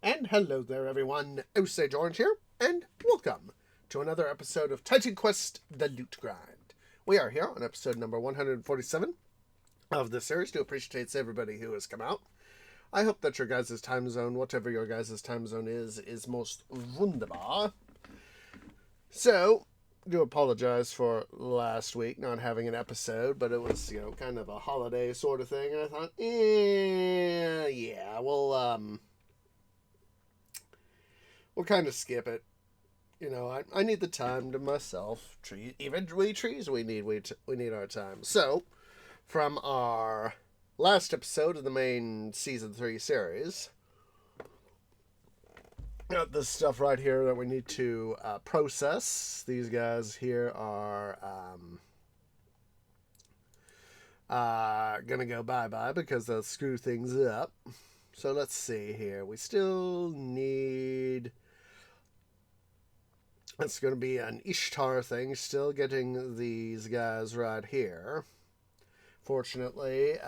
And hello there, everyone. Osage Orange here, and welcome to another episode of Titan Quest: The Loot Grind. We are here on episode number 147 of the series. Do appreciate everybody who has come out. I hope that your guys' time zone, whatever your guys' time zone is most wunderbar. So, do apologize for last week not having an episode, but it was, kind of a holiday sort of thing, and I thought, we'll kind of skip it. I need the time to myself. Even we trees, we need our time. So, from our last episode of the main season 3 series, got this stuff right here that we need to process. These guys here are gonna go bye-bye because they'll screw things up. So let's see here. We still need... It's going to be an Ishtar thing, still getting these guys right here. Fortunately,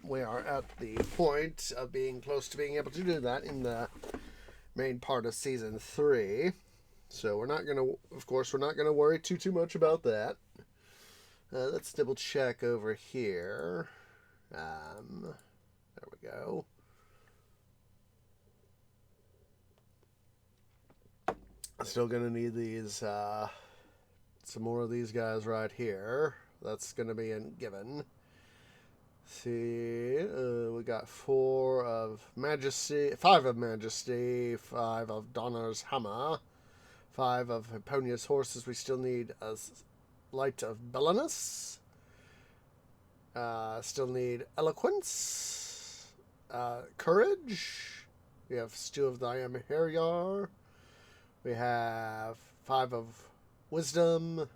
we are at the point of being close to being able to do that in the main part of Season 3. So we're not going to worry too much about that. Let's double check over here. There we go. Still going to need these, some more of these guys right here. That's going to be a given. See, we got 5 of Majesty, 5 of Donner's Hammer, 5 of Hipponia's Horses. We still need a Light of Belenus. Still need Eloquence, Courage. We have Stew of the Amhariar. We have 5 of Wisdom.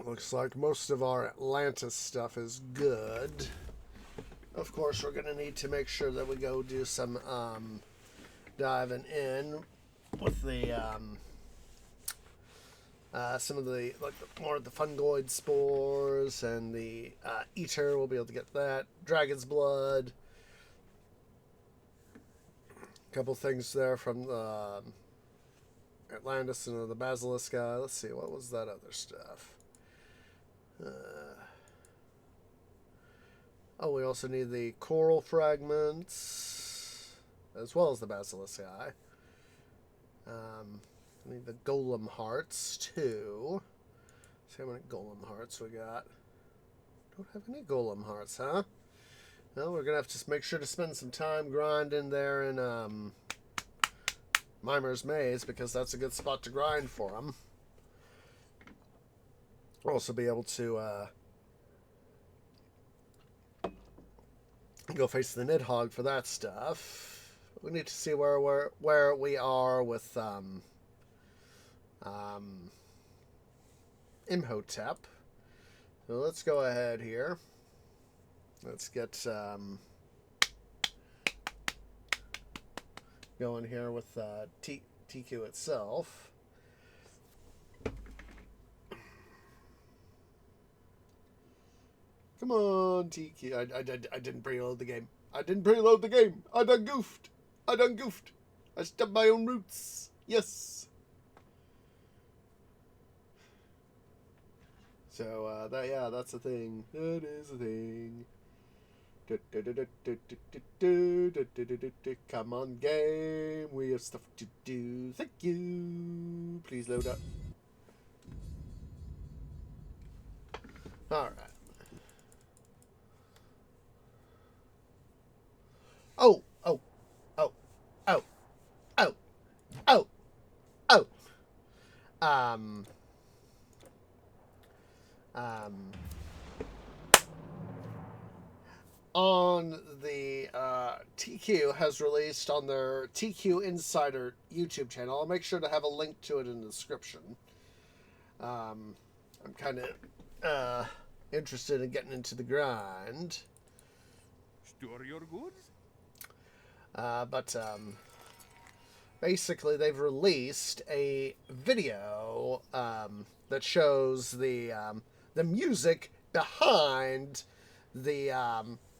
Looks like most of our Atlantis stuff is good. Of course, we're going to need to make sure that we go do some diving in with the some of the more of the fungoid spores and the Eater. We'll be able to get that. Dragon's Blood. Couple things there from the Atlantis and the Basilisk guy. Let's see, what was that other stuff? We also need the coral fragments as well as the Basilisk guy. We need the golem hearts too. See how many golem hearts we got. Don't have any golem hearts, huh? Well, we're going to have to make sure to spend some time grinding there in Mimer's Maze, because that's a good spot to grind for them. We'll also be able to go face the Nidhogg for that stuff. We need to see where we are with Imhotep. So let's go ahead here. Let's get going here with TQ itself. Come on, TQ. I didn't preload the game. I done goofed. I stubbed my own roots. Yes. So, that's a thing. That is a thing. Come on, game. We have stuff to do. Thank you. Please load up. Alright. Oh. On the TQ has released on their TQ Insider YouTube channel. I'll make sure to have a link to it in the description. I'm kind of interested in getting into the grind. Store your goods? But basically they've released a video that shows the music behind the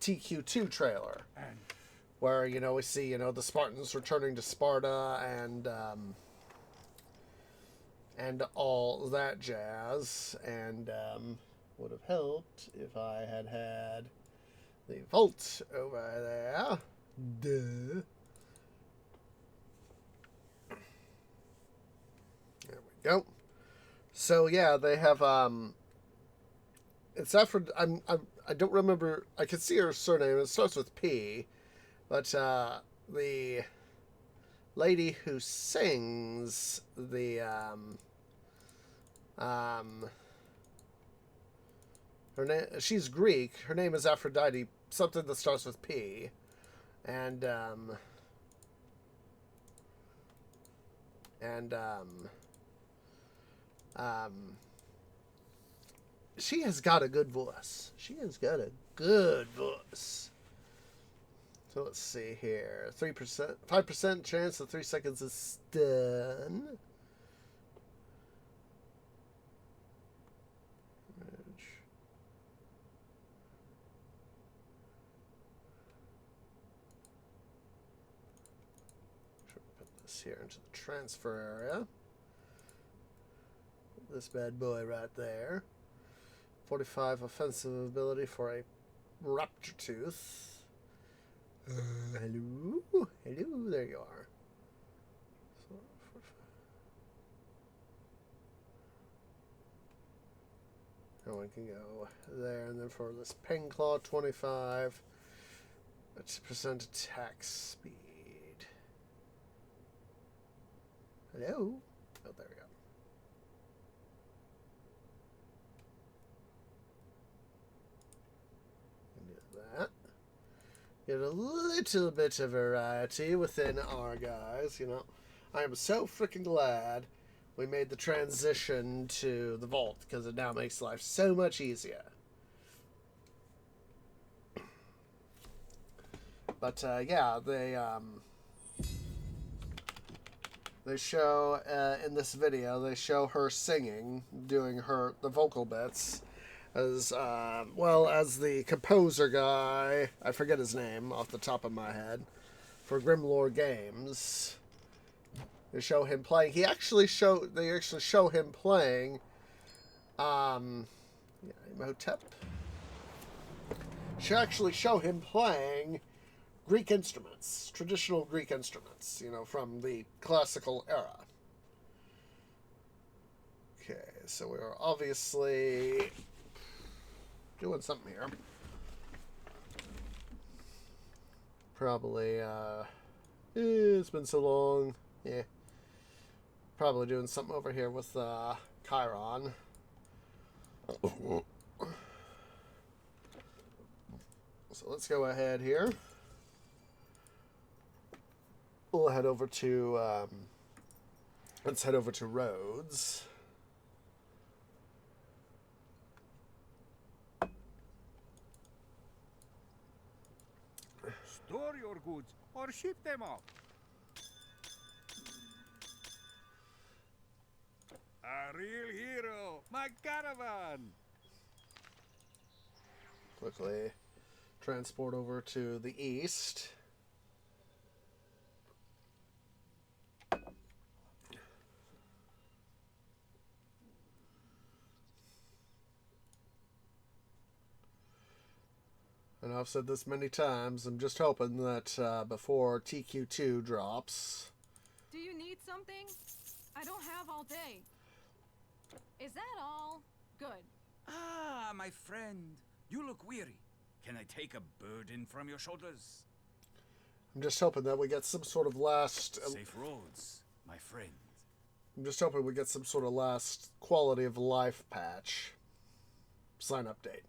TQ2 trailer, where, you know, we see, you know, the Spartans returning to Sparta and all that jazz, and would have helped if I had had the vault over there. Duh. There we go. So yeah, they have it's Aphrodite. I don't remember. I can see her surname. It starts with P, but the lady who sings the her name, she's Greek. Her name is Aphrodite. Something that starts with P, and she has got a good voice. She has got a good voice. So let's see here. 3%, 5% chance of 3 seconds is stun. Put this here into the transfer area. This bad boy right there. 45 offensive ability for a Raptor Tooth. Hello? Hello, there you are. So, 45. And we can go there, and then for this Pen Claw, 25. That's percent attack speed. Hello? Oh, there we go. That. Get a little bit of variety within our guys, you know. I am so freaking glad we made the transition to the vault, because it now makes life so much easier. But yeah, they show in this video, they show her singing, doing the vocal bits. As well as the composer guy, I forget his name off the top of my head, for Grimlore Games. They show him playing. They actually show him playing Imhotep. She actually show him playing Greek instruments, traditional Greek instruments, you know, from the classical era. Okay, so we are obviously doing something here. Probably, it's been so long. Yeah. Probably doing something over here with, Chiron. So let's go ahead here. We'll head over to, let's head over to Rhodes. Store your goods or ship them off. A real hero, my caravan. Quickly transport over to the east. And I've said this many times, I'm just hoping that before TQ2 drops... Do you need something? I don't have all day. Is that all? Good. Ah, my friend. You look weary. Can I take a burden from your shoulders? I'm just hoping that we get some sort of last... Safe roads, my friend. I'm just hoping we get some sort of last quality of life patch. Sign update.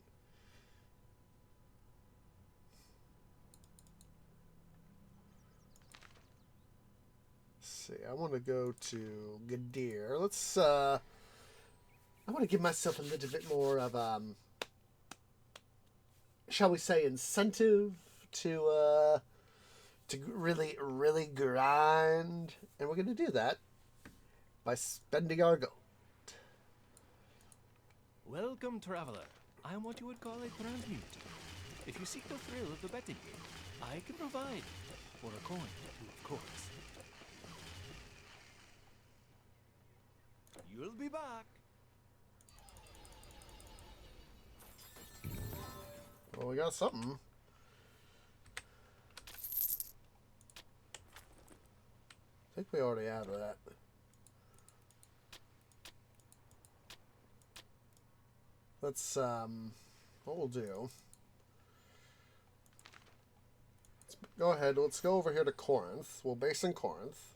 See, I want to go to Gadir. Let's, I want to give myself a little bit more of, shall we say, incentive to really, really grind. And we're going to do that by spending our gold. Welcome, traveler. I am what you would call a transmute. If you seek the thrill of the betting game, I can provide. For a coin, too, of course. You'll be back. Well, we got something. I think we already have that. Let's, what we'll do... Let's go ahead, let's go over here to Corinth. We'll base in Corinth.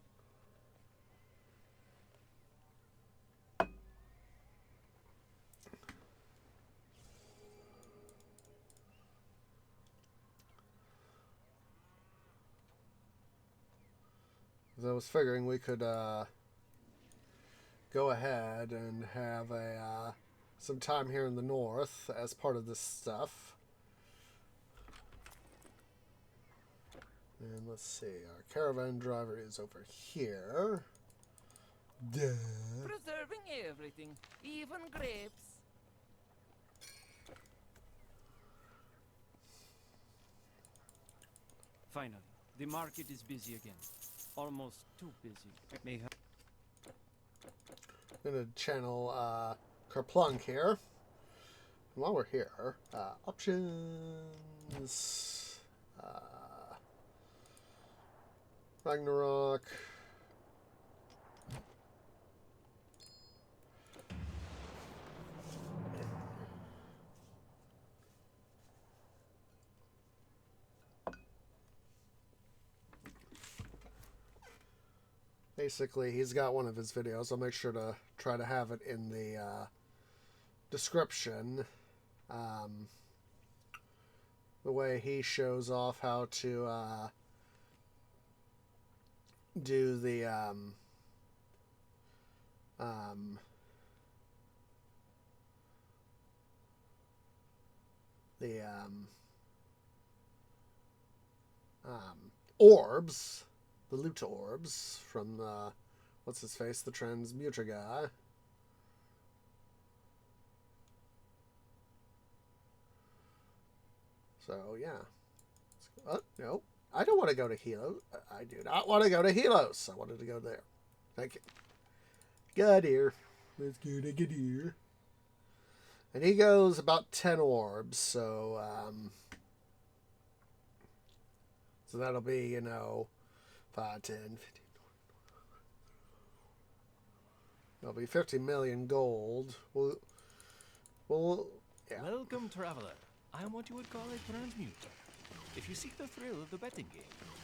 As I was figuring we could go ahead and have a some time here in the north as part of this stuff. And let's see, our caravan driver is over here. Duh. Preserving everything, even grapes. Finally, the market is busy again. Almost too busy. May have I'm gonna channel Kerplunk here. And while we're here, options, Ragnarok. Basically, he's got one of his videos. I'll make sure to try to have it in the description. The way he shows off how to do the orbs, the loot orbs from what's his face, the transmuter guy. So yeah. No, I don't want to go to Helos. I do not want to go to Helos. I wanted to go there. Thank you. Gadir. Let's go to Gadir. And he goes about 10 orbs, so so that'll be, you know, 5, 10, 15. That'll be 50 million gold. Well, yeah. Welcome, traveler. I am what you would call a transmuter. If you seek the thrill of the betting game,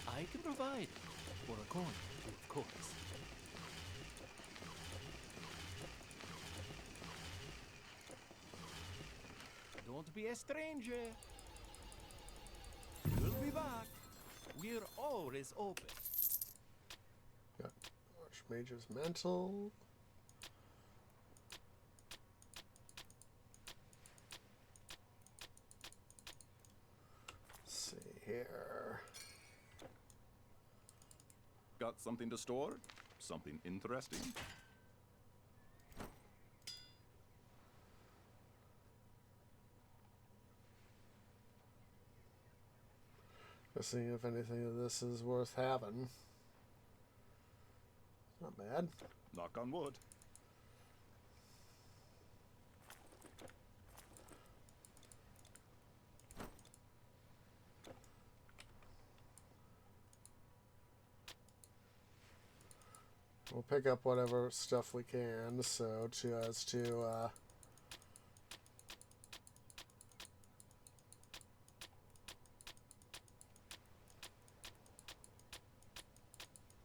I can provide. For a coin, of course. Don't be a stranger. You'll be back. We're always open. Got Archmage's Mantle. Let's see here. Got something to store? Something interesting? Let's see if anything of this is worth having. Not bad. Knock on wood. We'll pick up whatever stuff we can, so as to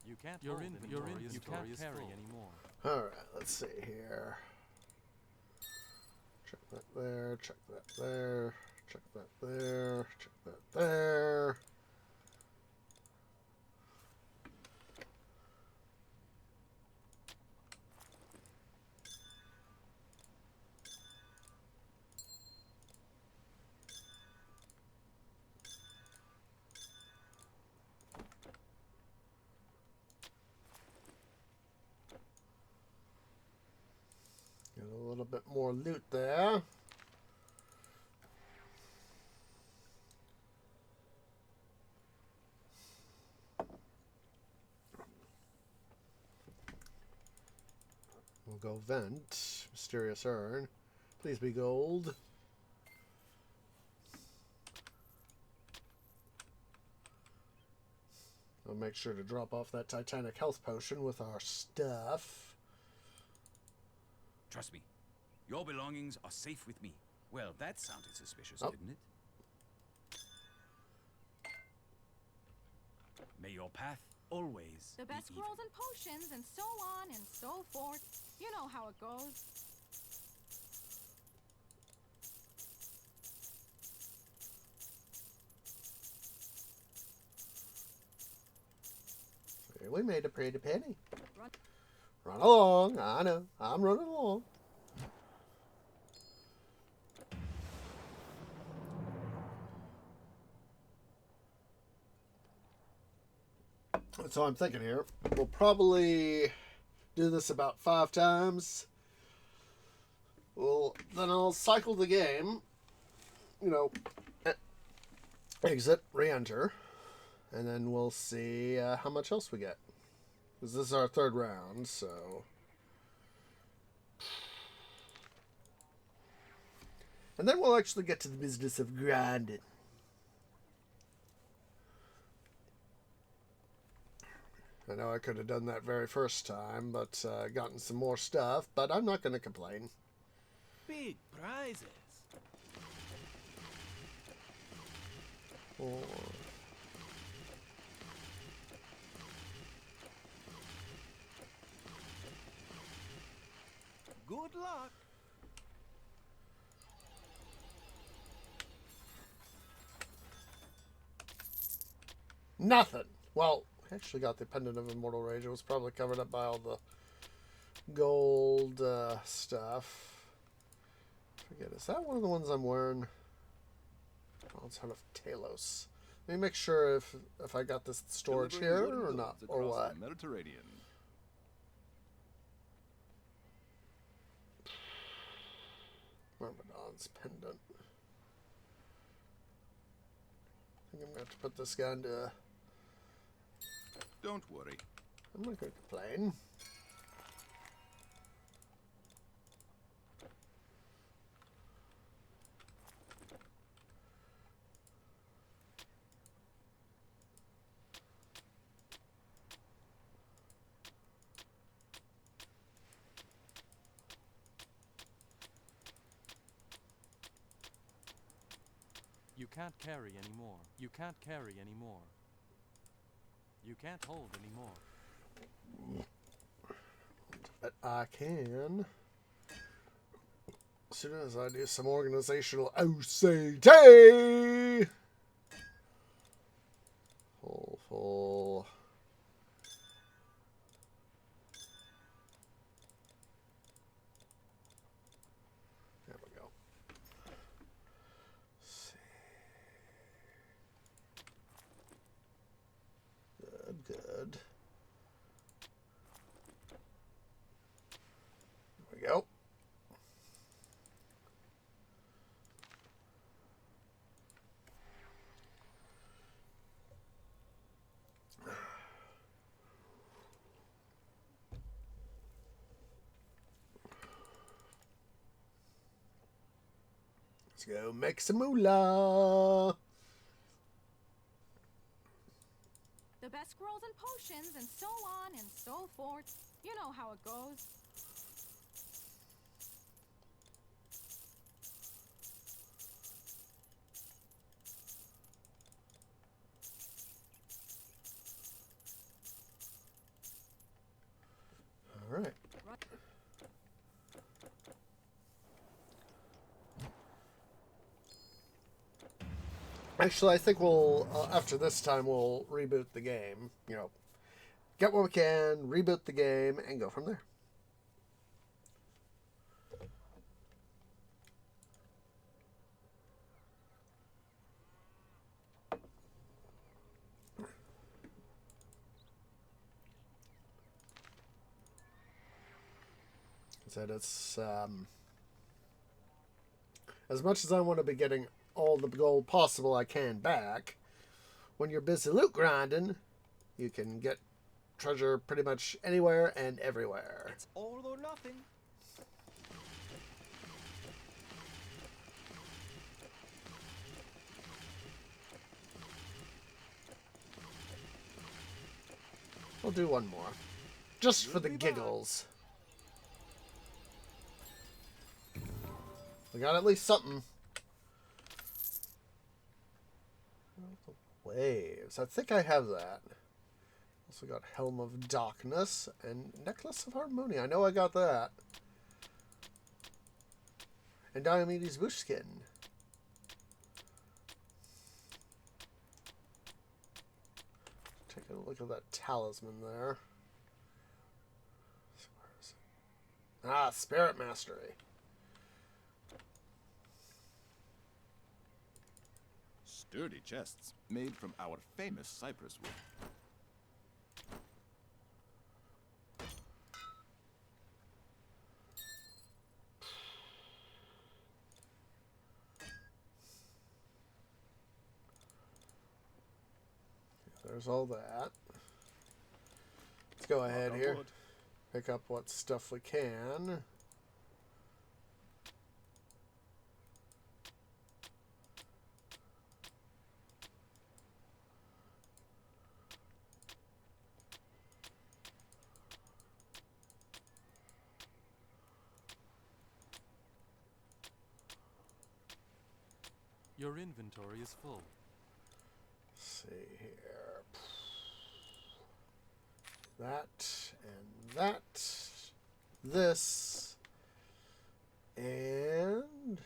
You can't Your hold inventory anymore. is You can't full. carry anymore. Alright, let's see here. Check that there, check that there, check that there, check that there. Get a little bit more loot there. go vent. Mysterious urn. Please be gold. I'll make sure to drop off that Titanic health potion with our stuff. Trust me, your belongings are safe with me. Well, that sounded suspicious, Oh. didn't it? May your path always The best be even. scrolls and potions and so on and so forth. You know how it goes. We made a pretty penny. Run. Run along. I know. I'm running along. So I'm thinking here, we'll probably do this about 5 times. Well, then I'll cycle the game, exit, re-enter, and then we'll see how much else we get. Because this is our 3rd round, so... And then we'll actually get to the business of grinding. I know I could have done that very first time, but gotten some more stuff, but I'm not going to complain. Big prizes. Oh. Good luck. Nothing. Well, I actually got the Pendant of Immortal Rage. It was probably covered up by all the gold stuff. Forget, is that one of the ones I'm wearing? Oh, it's out of Talos. Let me make sure if I got this storage Delivering here wooden or not, goods or across what. the Mediterranean. Myrmidon's Pendant. I think I'm going to have to put this guy into... Don't worry. I'm not going to complain. You can't carry anymore. You can't carry anymore. You can't hold anymore. But I can. As soon as I do some organizational OCT. Full. There we go. Let's see. Good. There we go. Let's go make some moolah. The best scrolls and potions and so on and so forth. You know how it goes. All right. Actually, I think we'll, after this time, we'll reboot the game. Get what we can, reboot the game, and go from there. Said it's as much as I want to be getting all the gold possible I can back. When you're busy loot grinding, you can get treasure pretty much anywhere and everywhere. It's all or nothing. We'll do one more. Just for the giggles. We got at least something. Waves. I think I have that. Also got Helm of Darkness and Necklace of Harmonia. I know I got that. And Diomedes Bushskin. Take a look at that talisman there. Where is it? Ah, Spirit Mastery. Sturdy chests made from our famous cypress wood. There's all that. Let's go ahead here. board. Pick up what stuff we can. Your inventory is full. Let's see here. That and that. This. And let's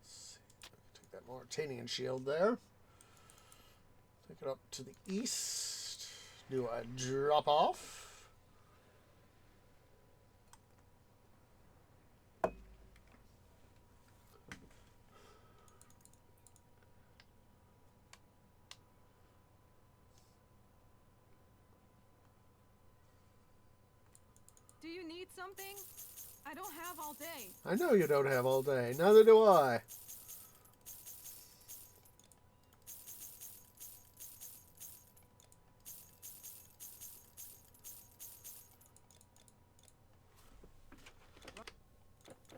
see. Take that Mauritanian shield there. Take it up to the east. Do a drop off. Do you need something? I don't have all day. I know you don't have all day. Neither do I.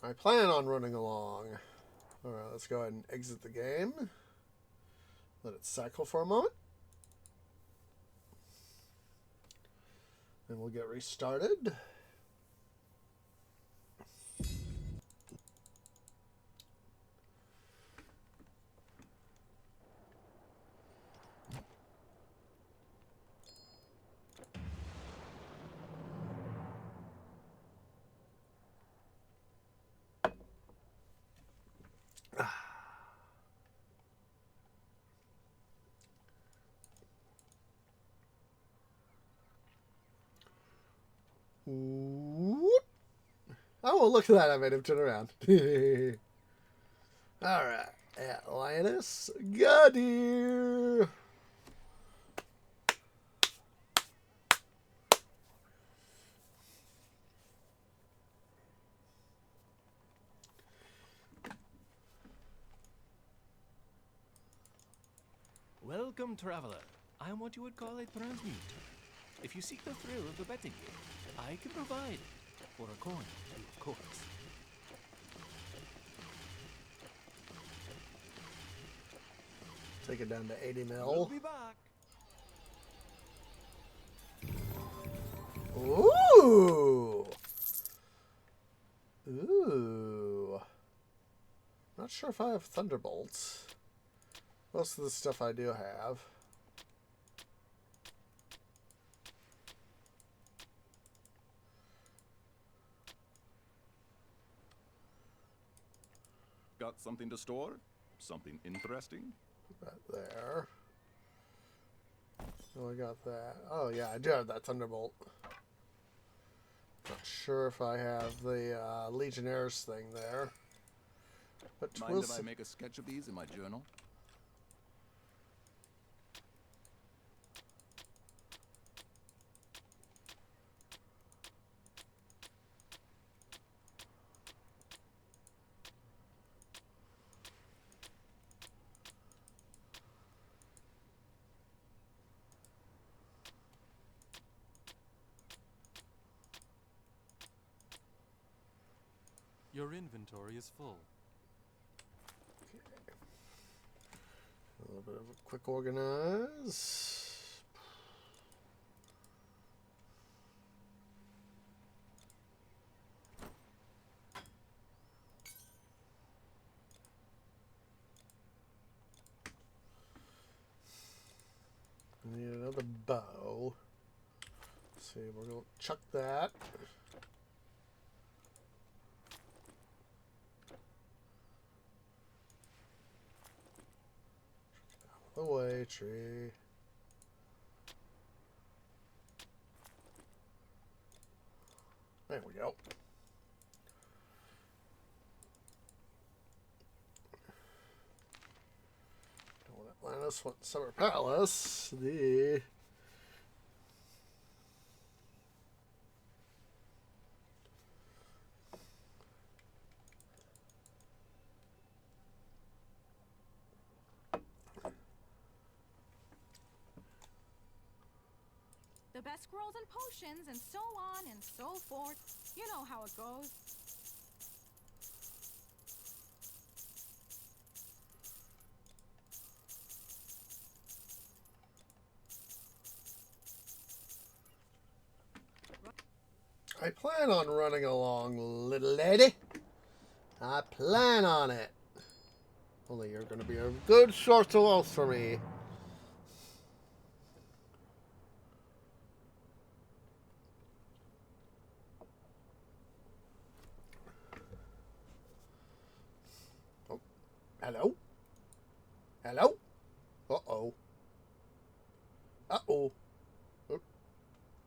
I plan on running along. Alright, let's go ahead and exit the game. Let it cycle for a moment. And we'll get restarted. Whoop. Oh, well, look at that. I made him turn around. Alright. Atlantis Gadir. Welcome, traveler. I am what you would call a transmuter. If you seek the thrill of the betting game, I can provide it. For a coin, of course. Take it down to 80 We'll mil. be back. Ooh. Ooh. Not sure if I have Thunderbolts. Most of the stuff I do have. Got something to store? Something interesting? Put that there. Oh, I got that. Oh, yeah, I do have that Thunderbolt. Not sure if I have the Legionnaires thing there. But Mind we'll if I see. make a sketch of these in my journal? Your inventory is full. A little bit of a quick organize. Need another bow. Let's see, we're gonna chuck that. Out of the way, tree. There we go. Atlantis Summer Palace. The best scrolls and potions and so on and so forth. You know how it goes. I plan on running along, little lady. I plan on it. Only you're going to be a good short while for me. Oh, hello? Hello? Uh-oh. Uh-oh. Oh,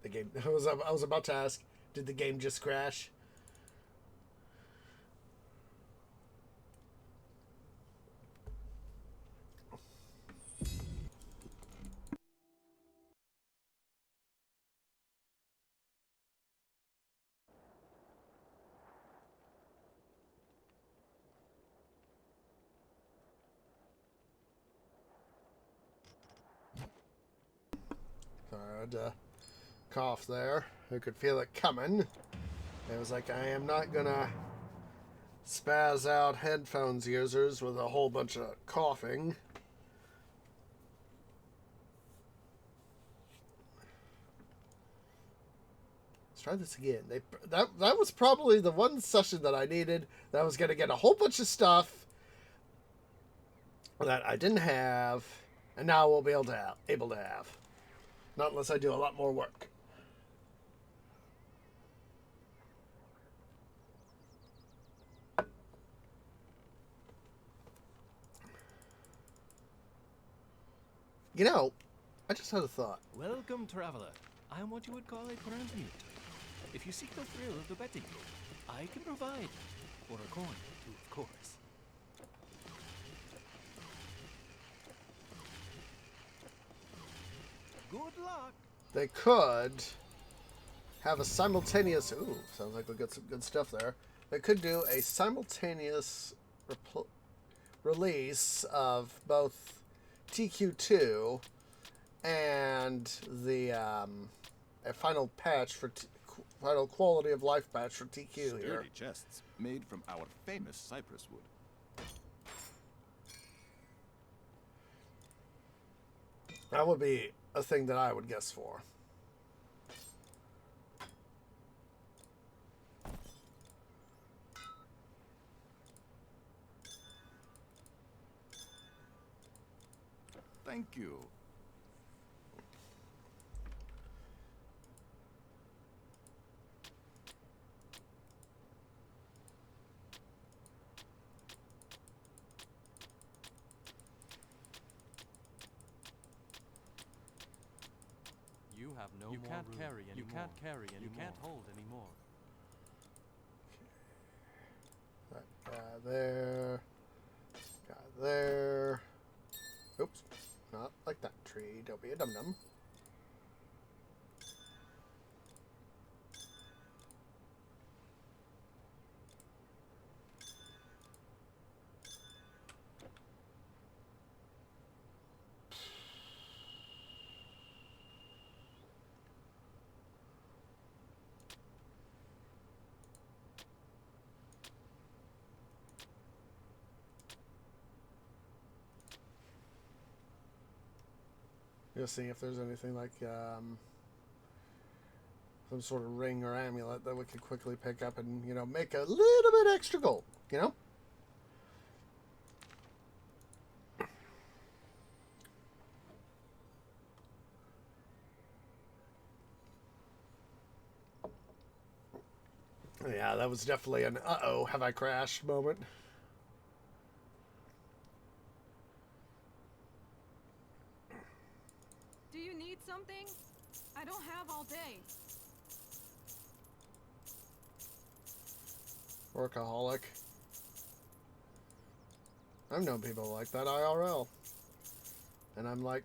the game. I was about to ask, did the game just crash? Sorry, I had to cough there. I could feel it coming. It was like, I am not gonna spaz out headphones users with a whole bunch of coughing. Let's try this again. That was probably the one session that I needed that was gonna get a whole bunch of stuff that I didn't have, and now we'll be able to have. Not unless I do a lot more work. You know, I just had a thought. Welcome, traveler. I am what you would call a transmute. If you seek the thrill of the betting game, I can provide. For a coin, too, of course. Good luck. They could have a simultaneous... Ooh, sounds like we'll get some good stuff there. They could do a simultaneous release of both TQ2 and the a final patch for final quality of life patch for TQ here. Sturdy chests made from our famous cypress wood. That would be a thing that I would guess for. Thank you. You have no more can't room. carry You anymore. can't carry anymore. You can't hold anymore. That guy there. Guy there. Oops. Not like that tree. Don't be a dum-dum. Just seeing if there's anything like some sort of ring or amulet that we could quickly pick up and, you know, make a little bit extra gold, you know? Yeah, that was definitely an uh-oh, have I crashed moment. Do you need something? I don't have all day. Workaholic. I've known people like that IRL. And I'm like,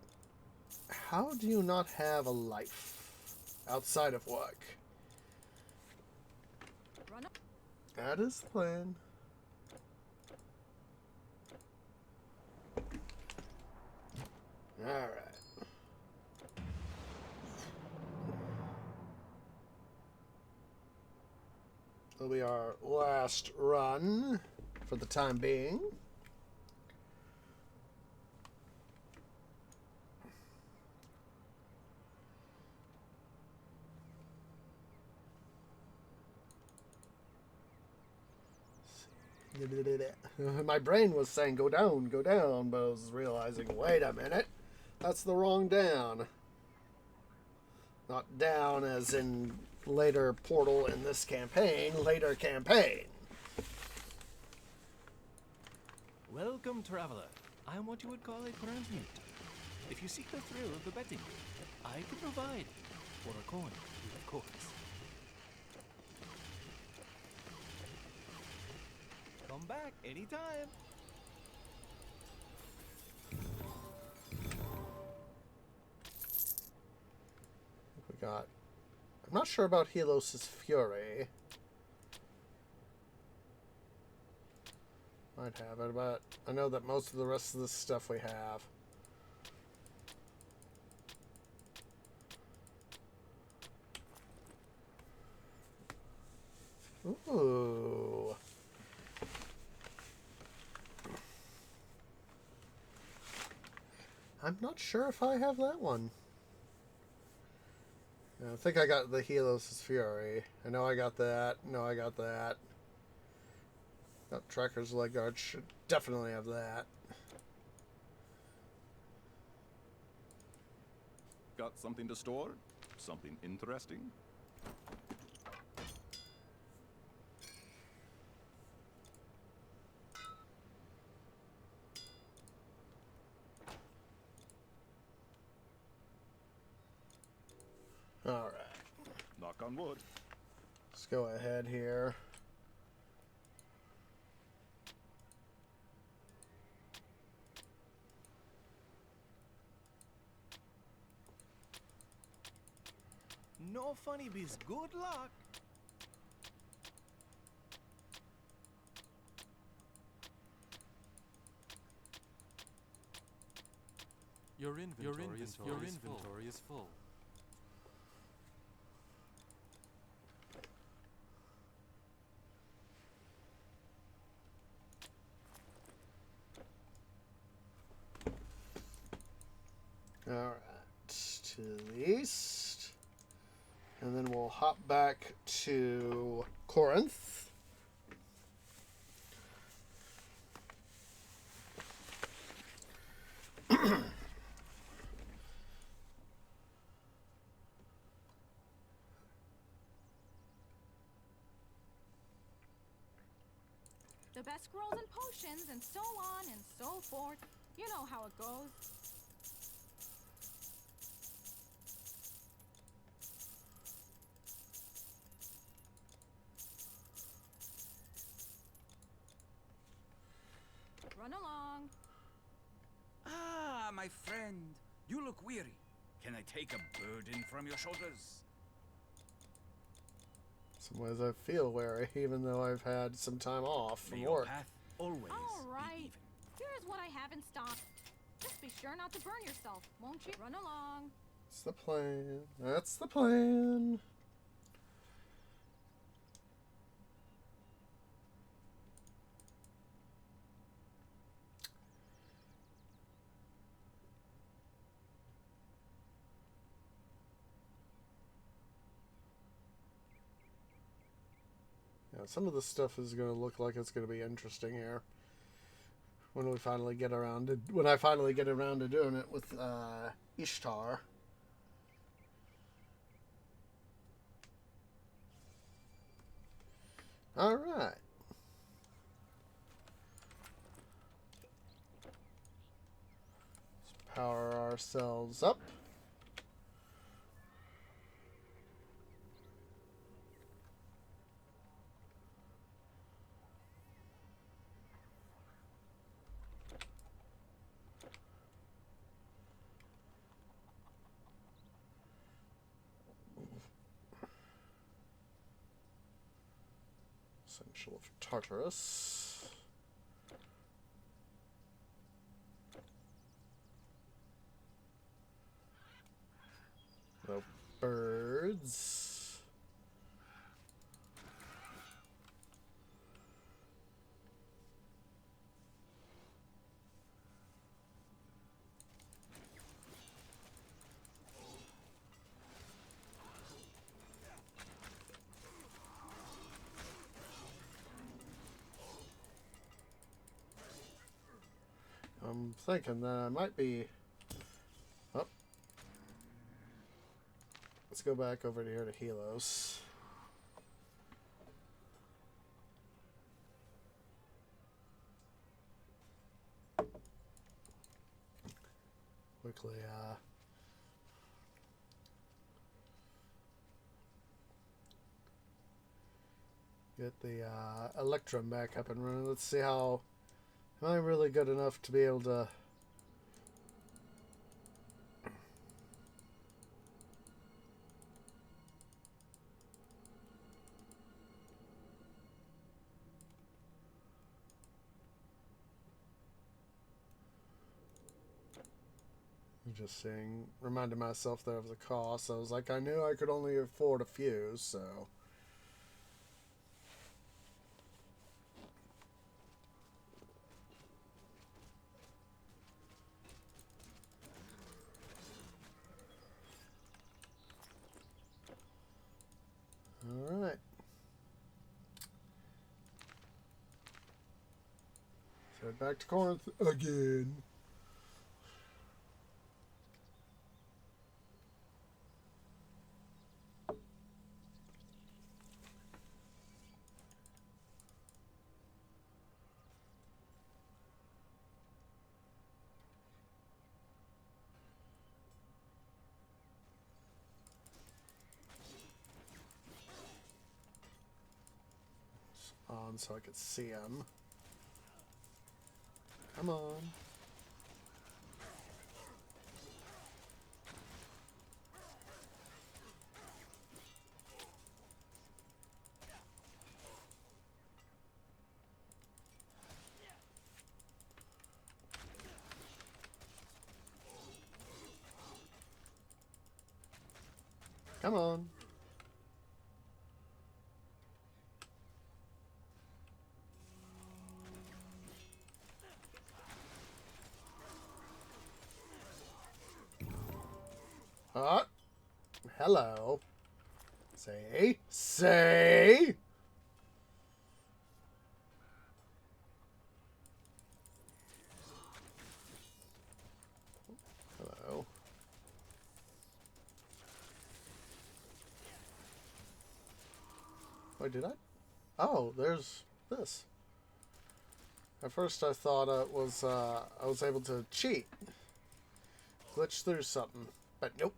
how do you not have a life outside of work? Run up. That is the plan. Alright. That'll be our last run for the time being. My brain was saying go down, but I was realizing, wait a minute, that's the wrong down. Not down as in later portal in this campaign, later campaign. Welcome, traveler. I am what you would call a transmute. If you seek the thrill of the betting game, I can provide. For a coin, of course. Come back anytime. We got... I'm not sure about Helos' Fury. Might have it, but I know that most of the rest of this stuff we have. Ooh. I'm not sure if I have that one. I think I got the Helos' Fury. I know I got that. No, I got that. Got Trekker's Leg Guard. Should definitely have that. Got something to store? Something interesting? Alright. Knock on wood. Let's go ahead here. No funny bees. Good luck. Your inventory is full. Alright. To the east. And then we'll hop back to Corinth. The best scrolls and potions and so on and so forth. You know how it goes. Run along. Ah, my friend. You look weary. Can I take a burden from your shoulders? Some ways I feel weary, even though I've had some time off from May your work. path always All be right. even. Here's what I have in stock. Just be sure not to burn yourself, won't you? Run along. That's the plan. That's the plan. Alright, some of this stuff is going to look like it's going to be interesting here. When we finally get around to... When I finally get around to doing it with Ishtar. Alright. Let's power ourselves up. Essential of Tartarus. No birds. I'm thinking that I might be... Oh. Let's go back over here to Helos. Quickly, get the Electrum back up and running. Let's see how... Am I really good enough to be able to... I'm just saying, reminding myself there of the cost. I was like, I knew I could only afford a few, so... Alright. So head back to Corinth again. On so I could see him. Come on. Come on. Hello. Say. Hello. Wait, did I? Oh, there's this. At first I thought it was, I was able to cheat. Glitch through something. But nope.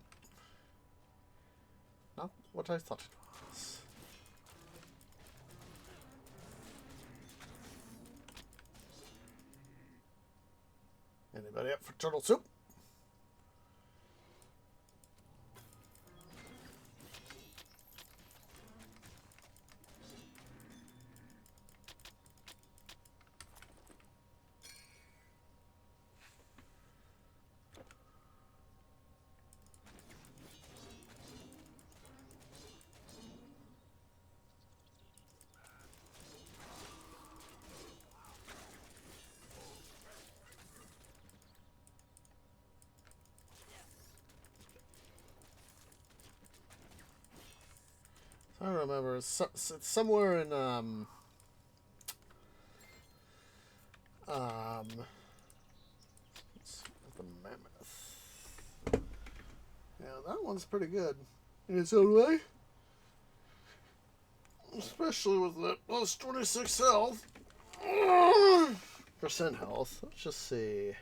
Not what I thought it was. Anybody up for turtle soup? I don't remember. It's somewhere in the Mammoth. Yeah, that one's pretty good in its own way. Especially with that plus 26 health. Percent health. Let's just see.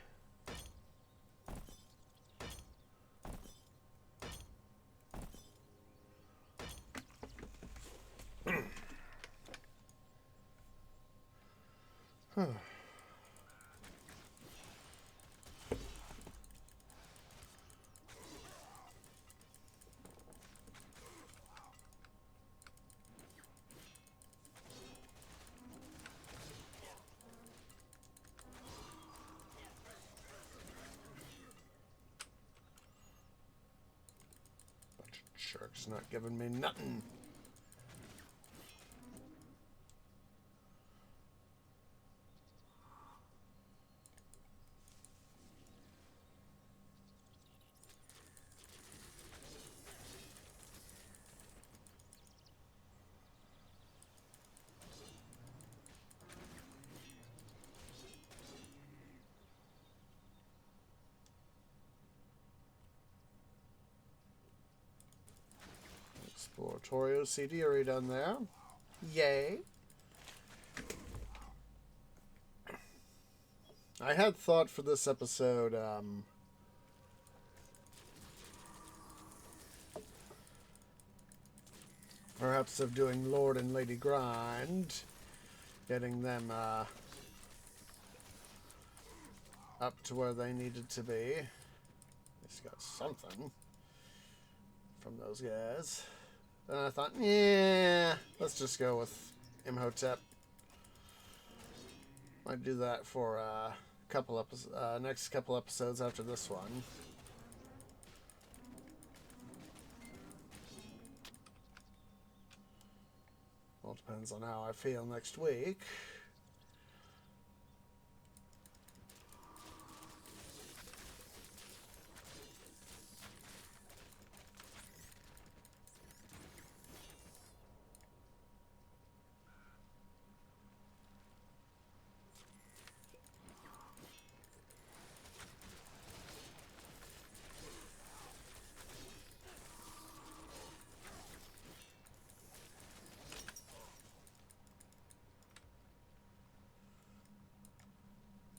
Shark's not giving me nothing. Exploratorio CD already done there. Yay. I had thought for this episode, perhaps of doing Lord and Lady Grind, getting them up to where they needed to be. He's got something from those guys. Then I thought, yeah, let's just go with Imhotep. Might do that for next couple episodes after this one. Well, depends on how I feel next week.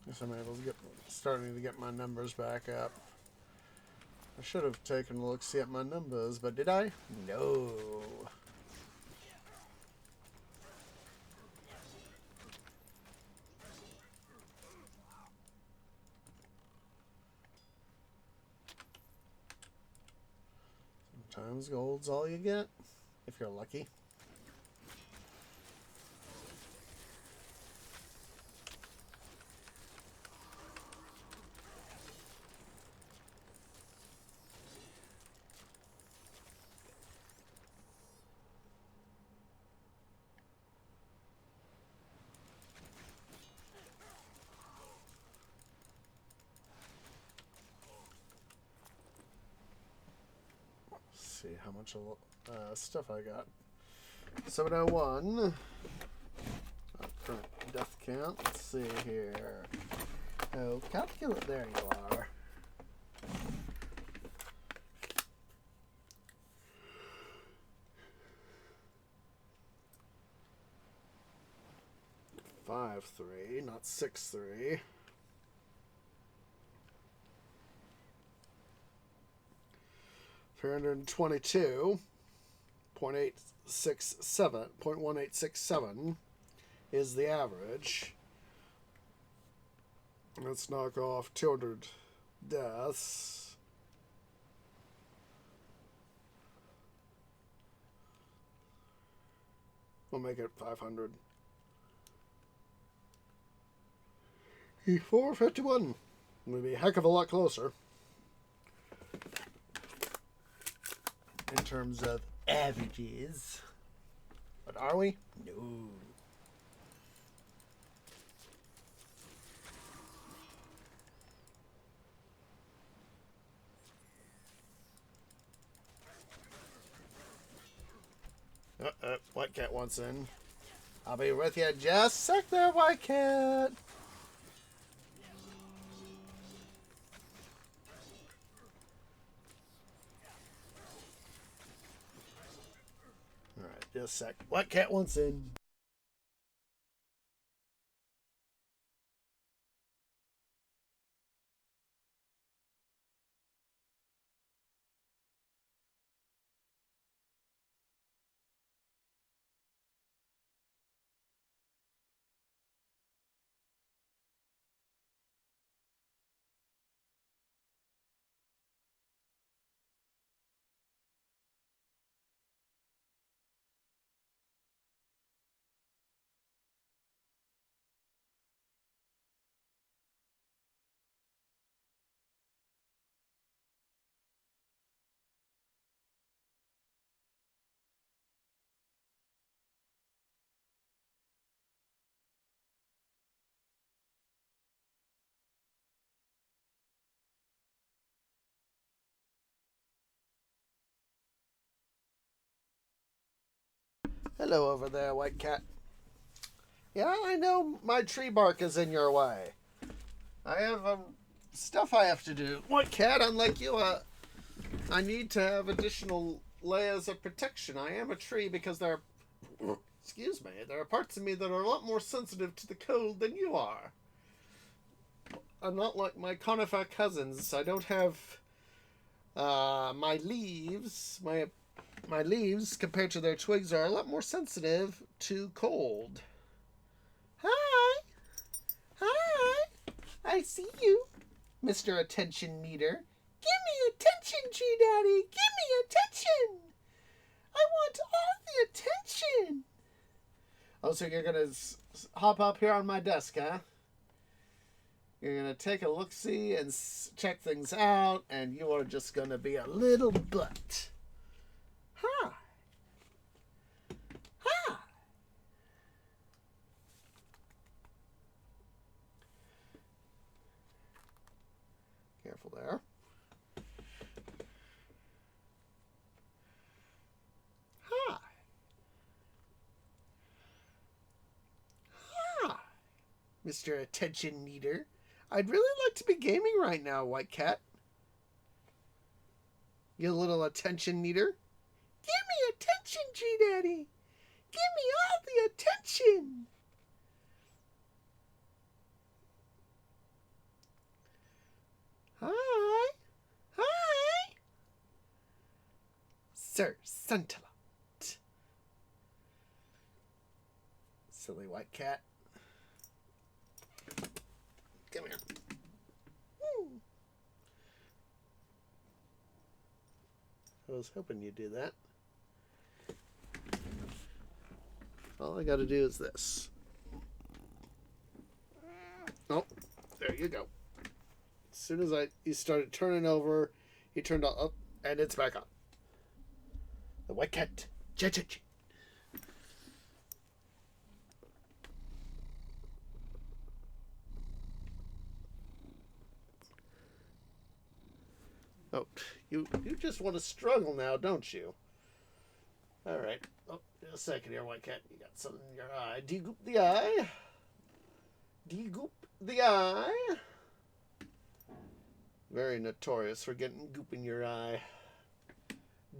Guess I'm able to starting to get my numbers back up. I should have taken a look, see at my numbers, but did I? No. Sometimes gold's all you get, if you're lucky. See how much stuff I got. 701. Current death count. Let's see here. Oh, calculate. There you are. Five 3, not 6 3. .1867 is the average. Let's knock off 200 deaths. We'll make it 500. 451. We'll be a heck of a lot closer. In terms of averages. But are we? No. White Cat wants in. I'll be with you just a sec there, White Cat. Alright, just a sec. White Cat wants in. Hello over there, White Cat. Yeah, I know my tree bark is in your way. I have stuff I have to do. White Cat, unlike you, I need to have additional layers of protection. I am a tree because there are, excuse me, there are parts of me that are a lot more sensitive to the cold than you are. I'm not like my conifer cousins. I don't have my leaves, my leaves, compared to their twigs, are a lot more sensitive to cold. Hi! Hi! I see you, Mr. Attention Meter. Give me attention, G-Daddy! Give me attention! I want all the attention! Oh, so you're gonna hop up here on my desk, huh? You're gonna take a look-see and check things out, and you are just gonna be a little butt. Hi. Hi. Careful there. Hi. Hi, Mr. Attention Needer. I'd really like to be gaming right now, White Cat. You little attention needer. Give me attention, G-Daddy. Give me all the attention. Hi. Hi. Sir Suntalot. Silly White Cat. Come here. I was hoping you'd do that. All I gotta do is this. Oh, there you go. As soon as he started turning over, he turned up, and it's back on. The White Cat. Cha-cha-cha. Oh, you just want to struggle now, don't you? All right. Oh, just a second here, White Cat. You got something in your eye. De-goop the eye. De-goop the eye. Very notorious for getting goop in your eye.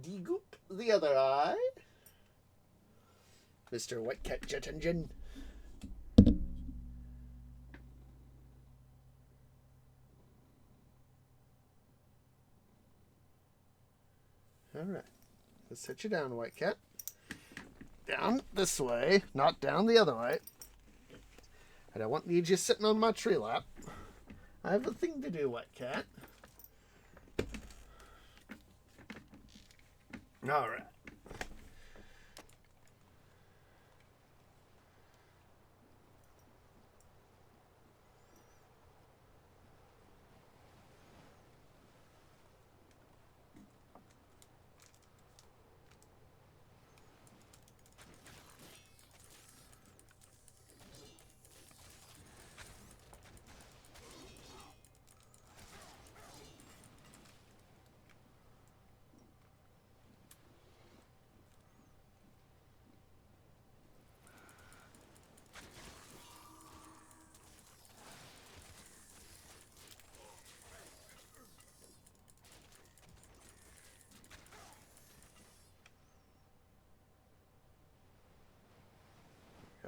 De-goop the other eye. Mr. White Cat Jet Engine. All right. Let's set you down, White Cat. Down this way, not down the other way. I don't need you sitting on my tree lap. I have a thing to do, White Cat. All right.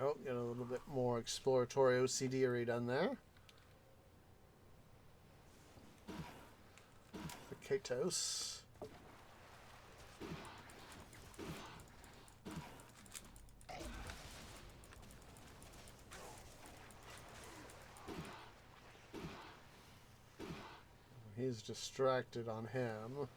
go. Get a little bit more exploratory OCD-ery done there. The Katos. He's distracted on him.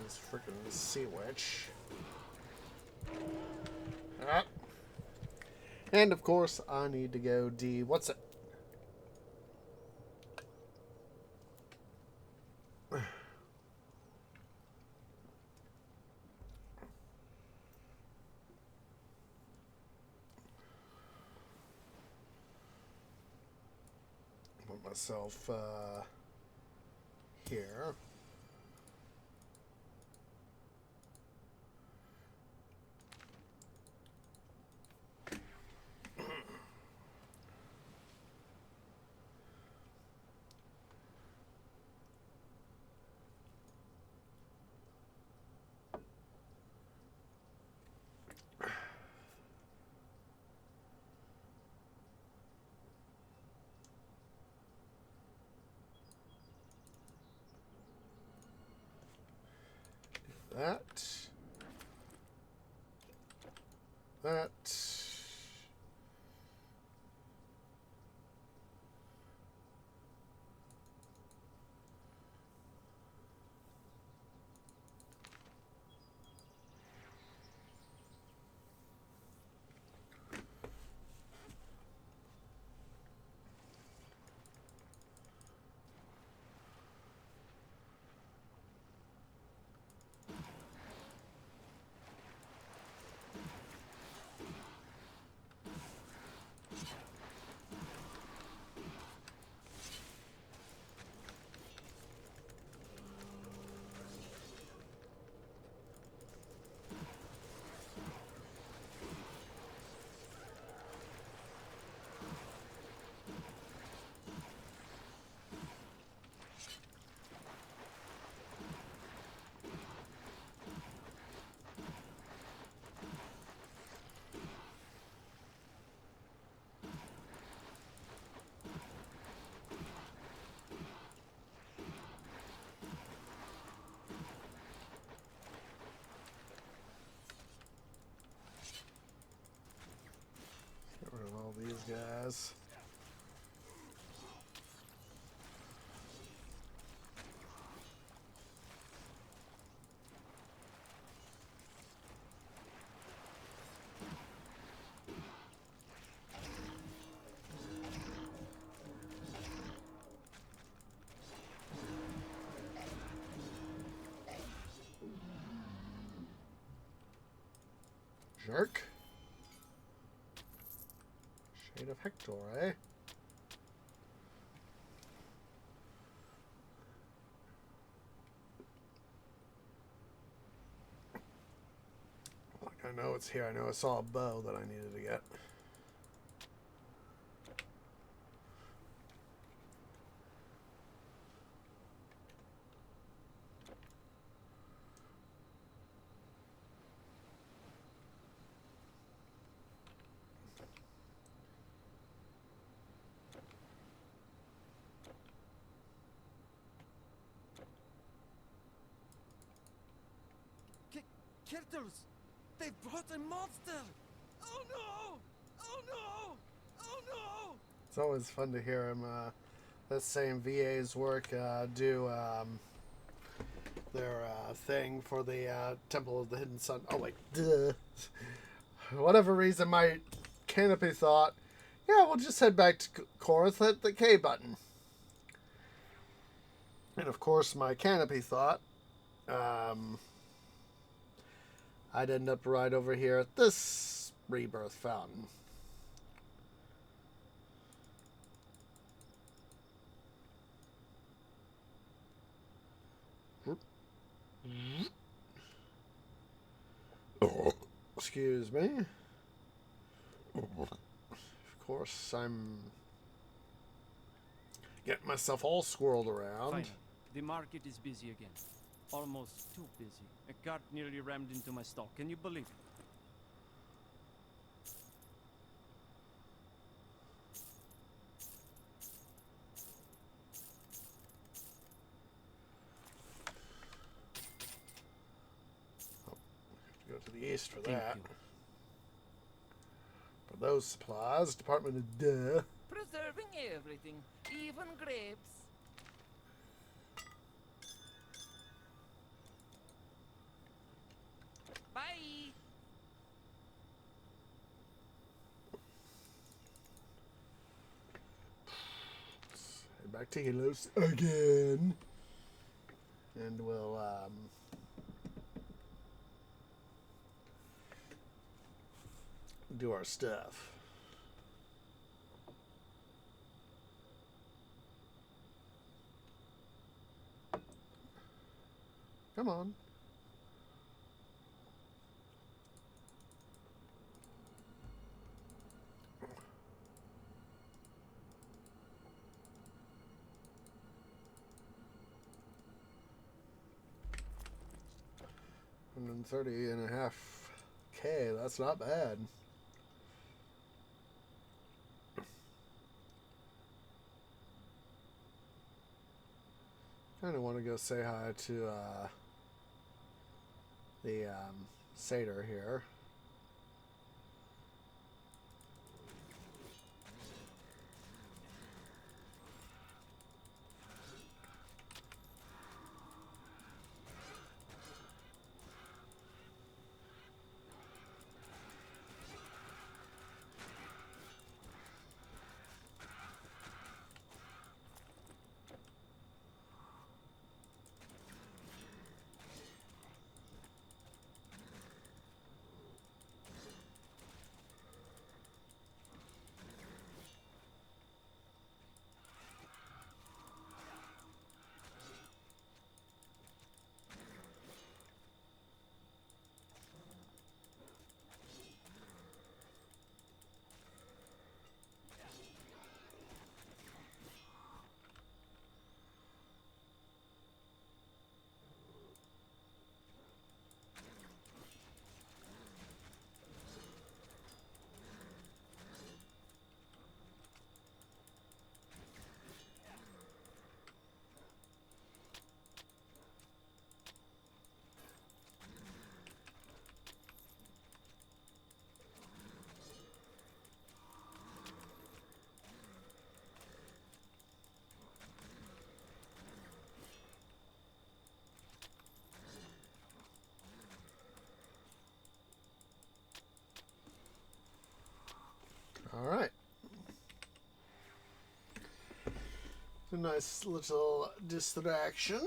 This freaking sea witch. Ah. And of course, I need to go what's it? Put myself here. That. Get rid of all these guys. Jerk. Shade of Hector, eh? Like, I know it's here. I know I saw a bow that I needed to get. Kirtles! They brought a monster! Oh no! Oh no! Oh no! It's always fun to hear him, that same VA's work, do their thing for the Temple of the Hidden Sun. Oh, wait, duh. Whatever reason, my canopy thought, yeah, we'll just head back to Korath at the K button. And of course, my canopy thought, I'd end up right over here at this rebirth fountain. Excuse me. Of course, I'm getting myself all swirled around. Fine. The market is busy again. Almost too busy. A cart nearly rammed into my stall. Can you believe it? Go to the east for Thank that. you. For those supplies, Department of Duh. Preserving everything, even grapes. Bye. Head back to Helos again. And we'll, do our stuff. Come on. $130.5K. That's not bad. Kind of want to go say hi to the satyr here. All right. A nice little distraction.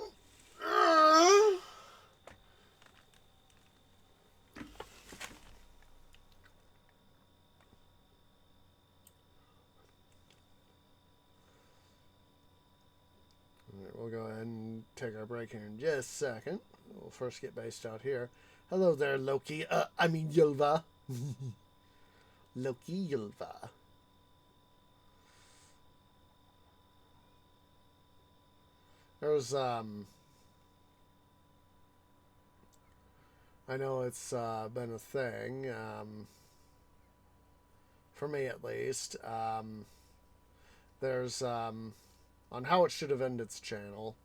We'll go ahead and take our break here in just a second. We'll first get based out here. Hello there, Loki. I mean, Ylva. Loki Ylva. There's, I know it's been a thing, for me at least. There's, on How It Should Have Ended's channel.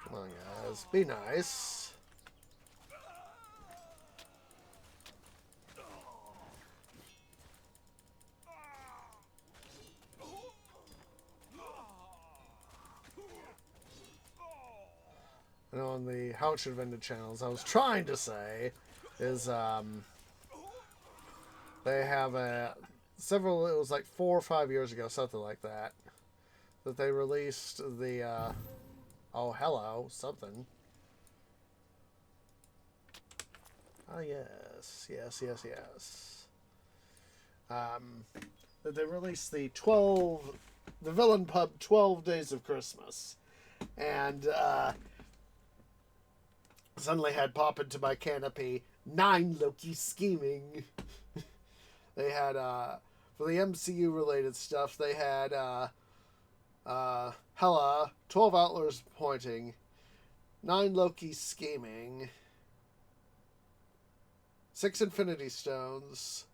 Come on, guys. Be nice. And on the How It Should Have Ended channels, I was trying to say is, they have several, it was like 4 or 5 years ago, something like that, that they released the, oh, hello, something. Oh, yes, yes, yes, yes. That they released the Villain Pub 12 Days of Christmas. And, suddenly had pop into my canopy 9 Loki scheming. They had, for the MCU related stuff, they had, Hela, 12 Outlaws pointing, 9 Loki scheming, 6 Infinity Stones,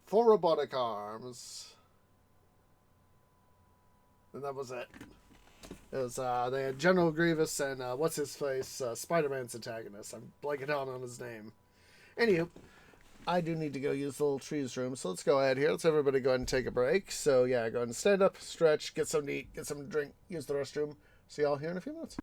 4 robotic arms, and that was it. It was, they had General Grievous and, what's-his-face, Spider-Man's antagonist. I'm blanking on his name. Anywho, I do need to go use the little trees room, so let's go ahead here. Let's everybody go ahead and take a break. So, yeah, go ahead and stand up, stretch, get something to eat, get something to drink, use the restroom. See y'all here in a few minutes.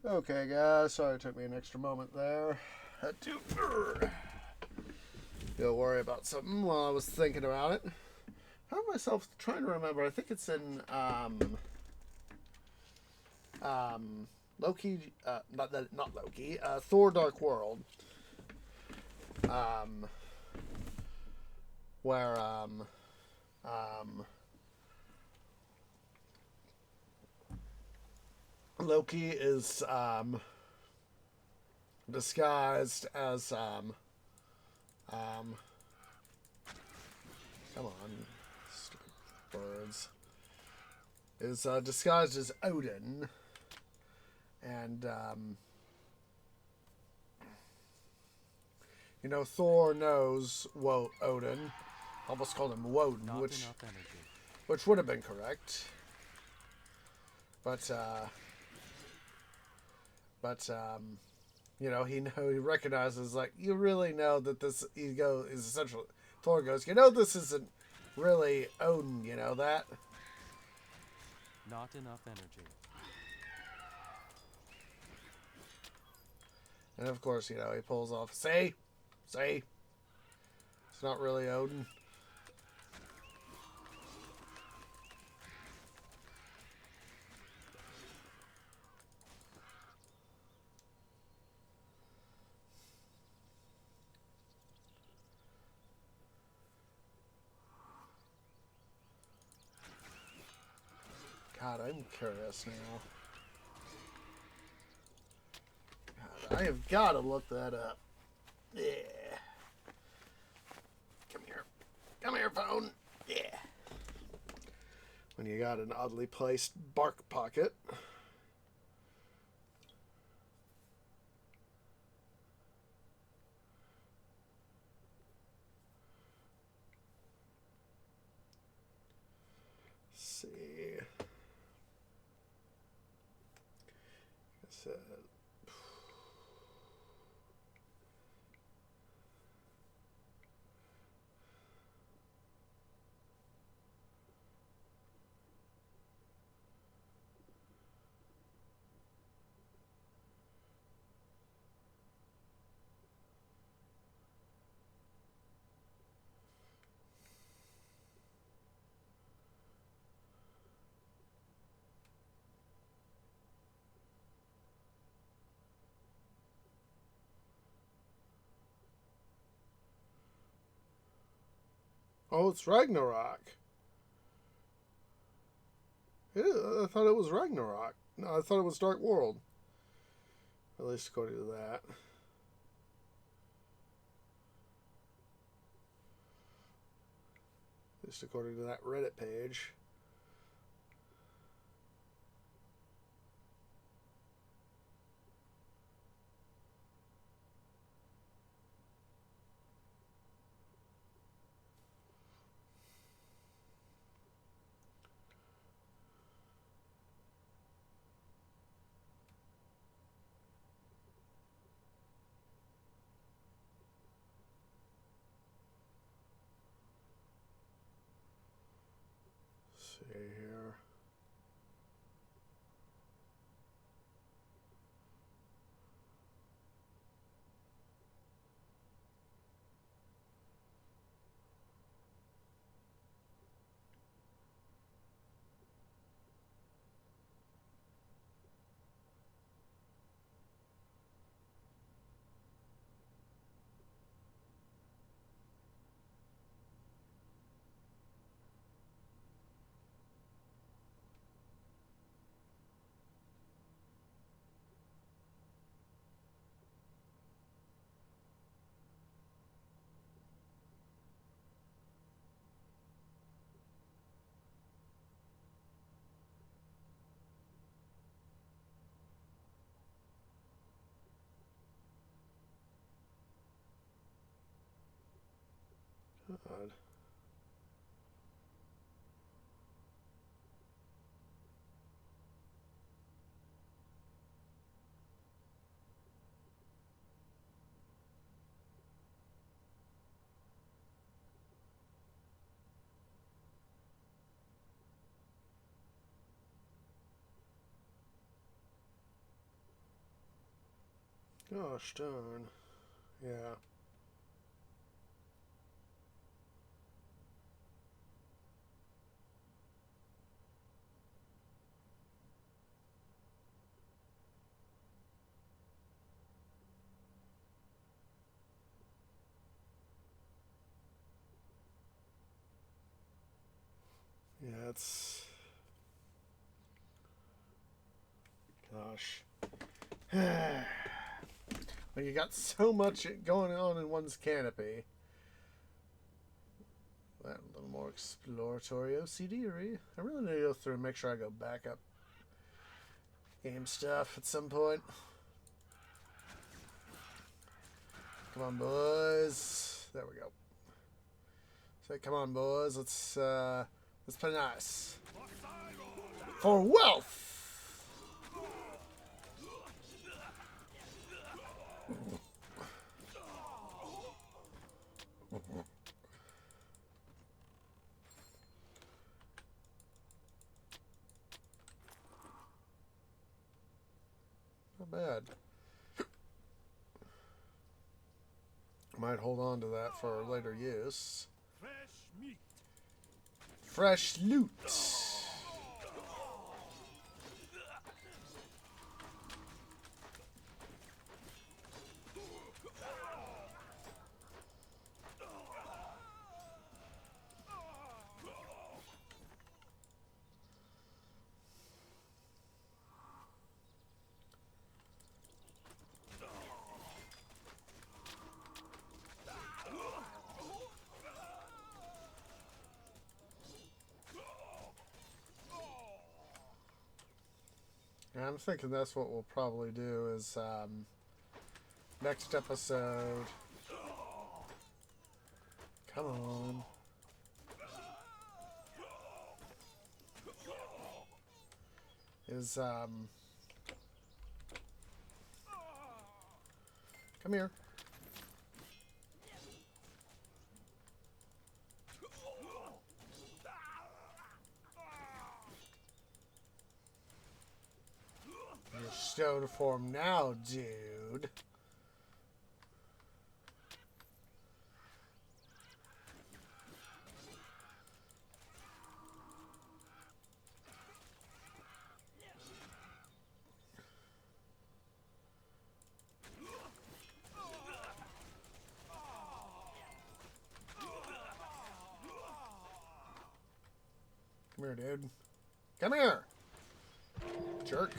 Okay, guys. Sorry it took me an extra moment there. Had to go worry about something while I was thinking about it. Found myself trying to remember. I think it's in Loki. Not Loki. Thor: Dark World. Where Loki is disguised as come on, stupid birds. Is disguised as Odin, and you know, Thor knows Odin. Almost called him Woden, Not which enough energy. would have been correct. But you know, he recognizes, like, you really know that this ego is essential. Thor goes, you know, this isn't really Odin, you know that? Not enough energy. And of course, you know, he pulls off, see? It's not really Odin. God, I'm curious now. God, I have got to look that up. Yeah. Come here. Come here, phone. Yeah. When you got an oddly placed bark pocket. Let's see. Oh, it's Ragnarok. Yeah, I thought it was Ragnarok. No, I thought it was Dark World. At least according to that. At least according to that Reddit page. See here. God. Gosh darn. Yeah. Yeah, it's... Gosh. When you got so much going on in one's canopy. That a little more exploratory OCD. I really need to go through and make sure I go back up game stuff at some point. Come on, boys. There we go. So come on, boys. Let's play nice. For wealth. Not bad. Might hold on to that for later use. Fresh meat. Fresh loot. I'm thinking that's what we'll probably do is next episode. Come on. Is come here. Your stone form now, dude. Come here, dude. Come here! Jerk.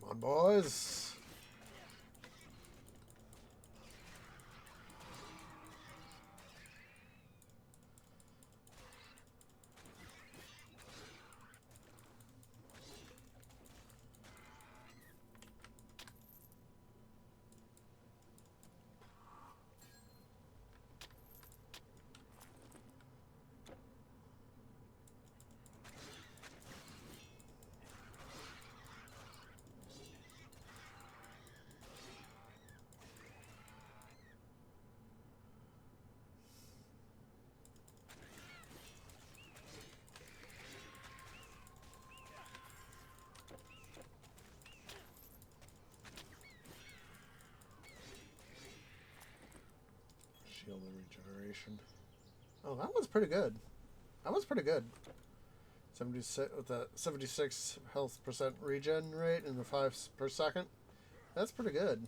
Come on, boys. Shield and regeneration. Oh, that was pretty good. That was pretty good. 76 with a 76 health percent regen rate and the 5 per second. That's pretty good.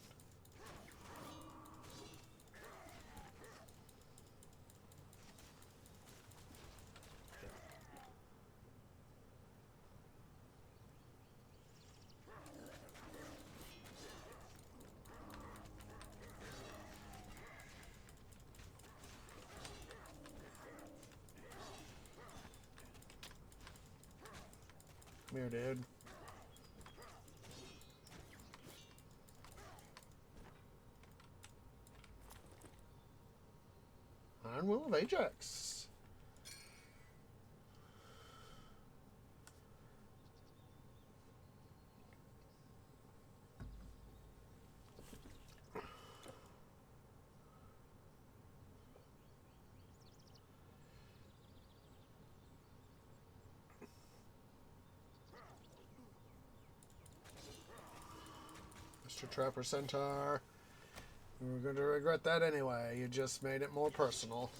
Come here, dude. Iron Will of Ajax. Mr. Trapper Centaur. We're going to regret that anyway. You just made it more personal.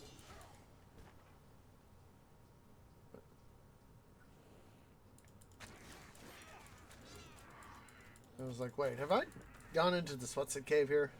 I was like, wait, have I gone into the Swatsit cave here?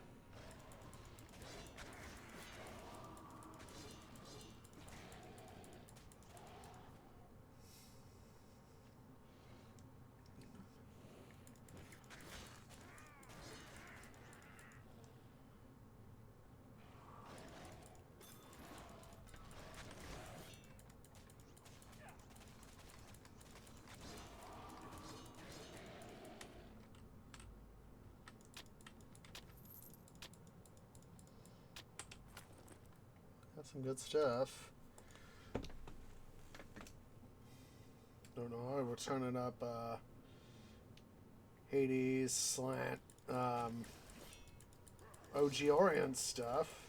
Got some good stuff. Don't know how we're turning up Hades, Slant, OG Orient stuff.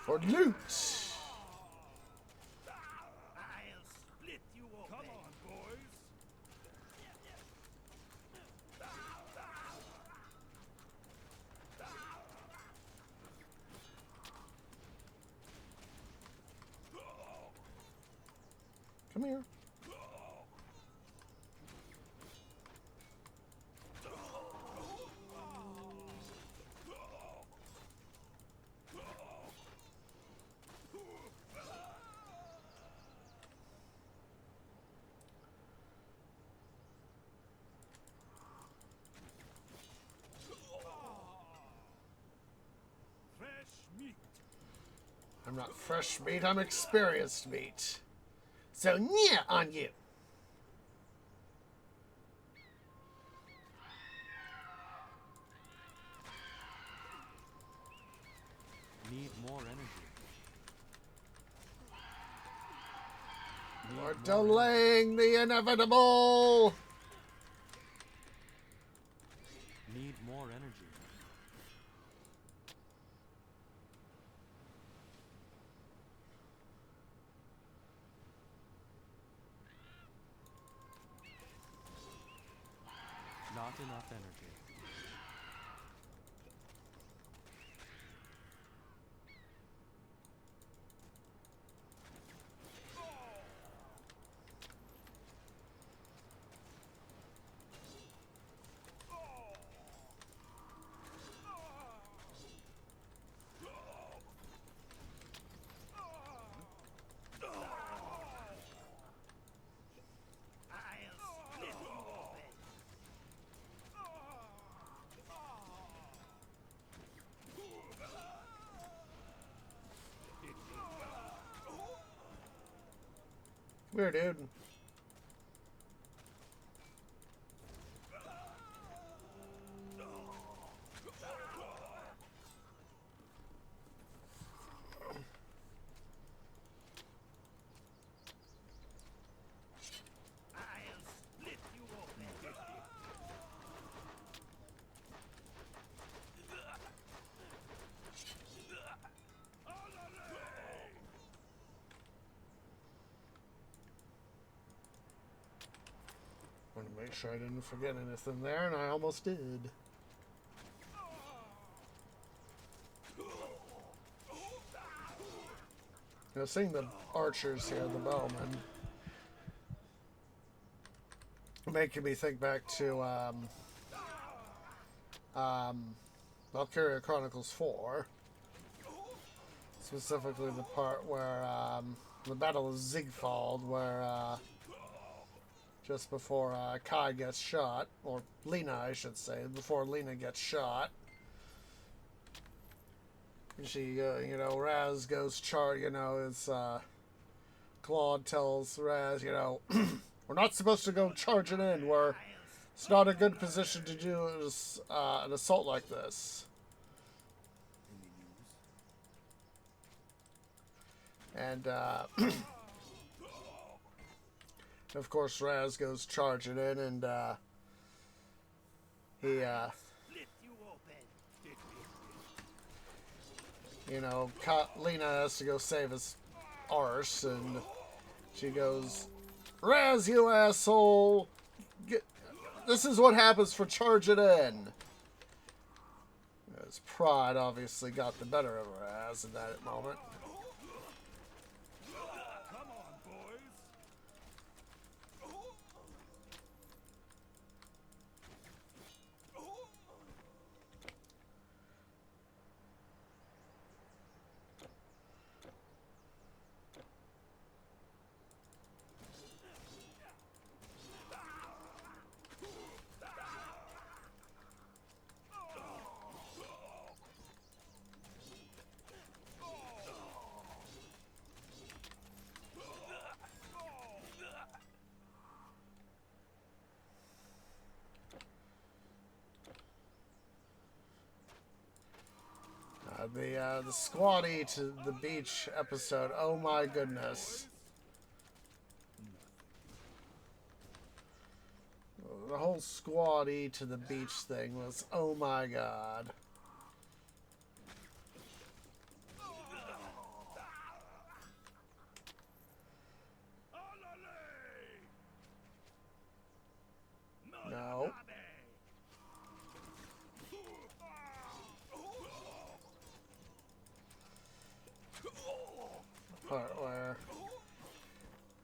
For loot! I'll split you open. Come on, boys. Come here. Fresh meat. I'm not fresh meat, I'm experienced meat. So, yeah, on you. Need more energy. Need We're more delaying the inevitable. Need more energy. Not enough energy. I'll split you open. Here, dude. I want to make sure I didn't forget anything there, and I almost did. Now, seeing the archers here, the bowmen, making me think back to Valkyria Chronicles 4, specifically the part where the Battle of Ziegfeld, where just before Kai gets shot, or Lena, I should say, before Lena gets shot. And she, you know, Raz goes Claude tells Raz, you know, we're not supposed to go charging in. It's not a good position to do an assault like this. And, of course, Raz goes charging in, and he, you know, Lena has to go save his arse, and she goes, Raz, you asshole! This is what happens for charging in. His pride obviously got the better of Raz in that moment. The squatty to the beach episode, oh my goodness. The whole squatty to the beach thing was, oh my god. No. Part where,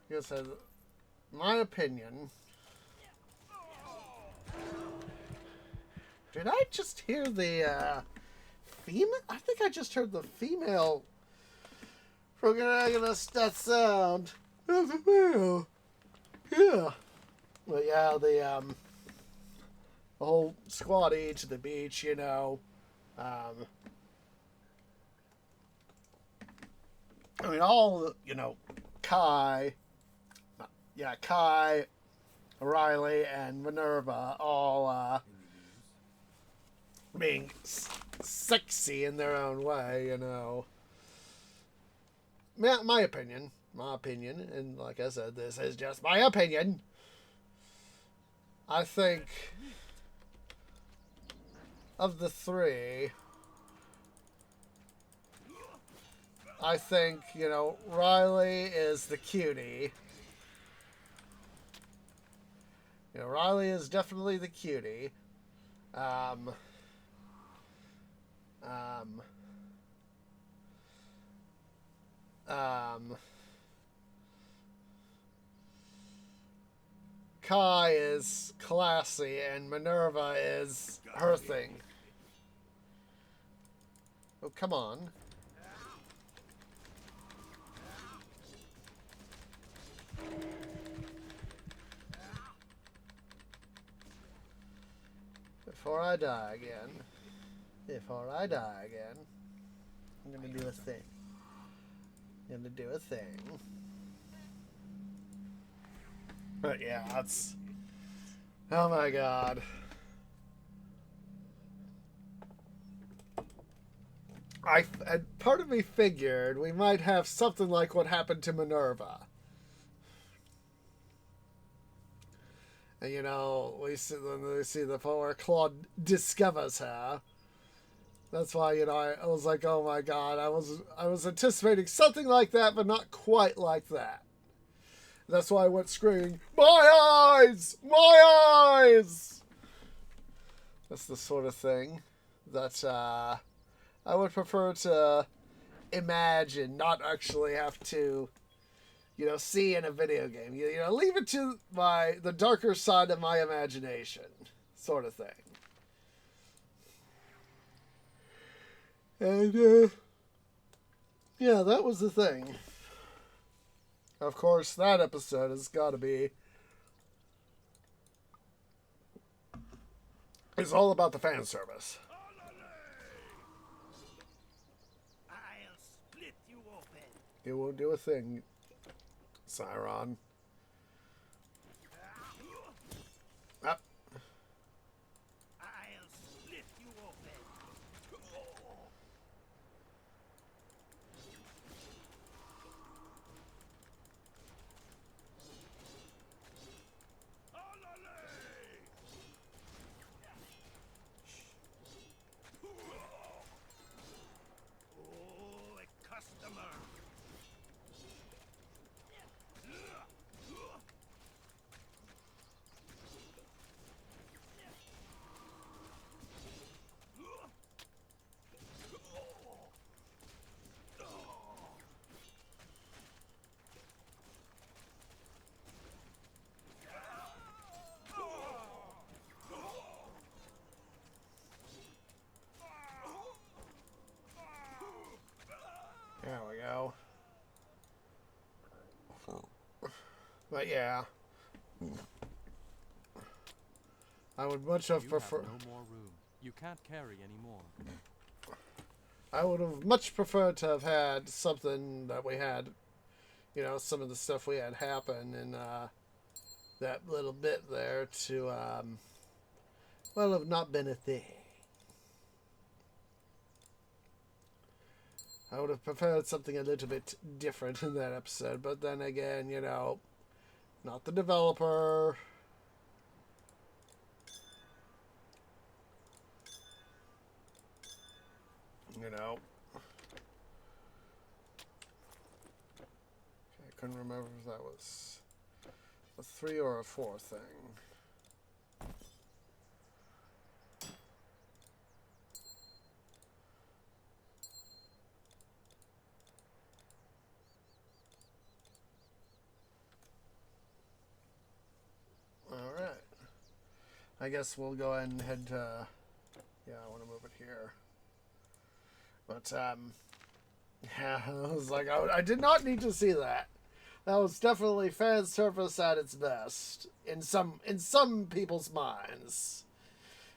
I guess, my opinion. Did I just hear the female? I think I just heard the female protagonist. That sound. That's a male. Yeah. But yeah, the whole squatty to the beach, you know. I mean, all, you know, Kai, Riley, and Minerva all being sexy in their own way, you know. My opinion, and like I said, this is just my opinion. I think of the three, I think, you know, Riley is the cutie. You know, Riley is definitely the cutie. Kai is classy, and Minerva is her thing. Oh, come on. Before I die again, I'm gonna do a thing. But yeah, that's... Oh my god. And part of me figured we might have something like what happened to Minerva. And you know, we see the part where Claude discovers her. That's why, you know, I was like, oh my god, I was anticipating something like that, but not quite like that. That's why I went screaming, "My eyes! My eyes!" That's the sort of thing that I would prefer to imagine, not actually have to, you know, see in a video game. You know, leave it to the darker side of my imagination, sort of thing. And, yeah, that was the thing. Of course, that episode has got to be... It's all about the fan service. I'll split you open. It won't do a thing, Cyron. Up. I'll split you open. Oh, a customer. There we go. But yeah. I would much have You preferred... have no more room. You can't carry any more. I would have much preferred to have had something that we had, you know, some of the stuff we had happen in that little bit there to, well, have not been a thing. I would have preferred something a little bit different in that episode, but then again, you know, not the developer. You know. I couldn't remember if that was a 3 or a 4 thing. Alright. I guess we'll go ahead and head to... Yeah, I want to move it here. But, yeah, I was like, I did not need to see that. That was definitely fan service at its best. In some people's minds.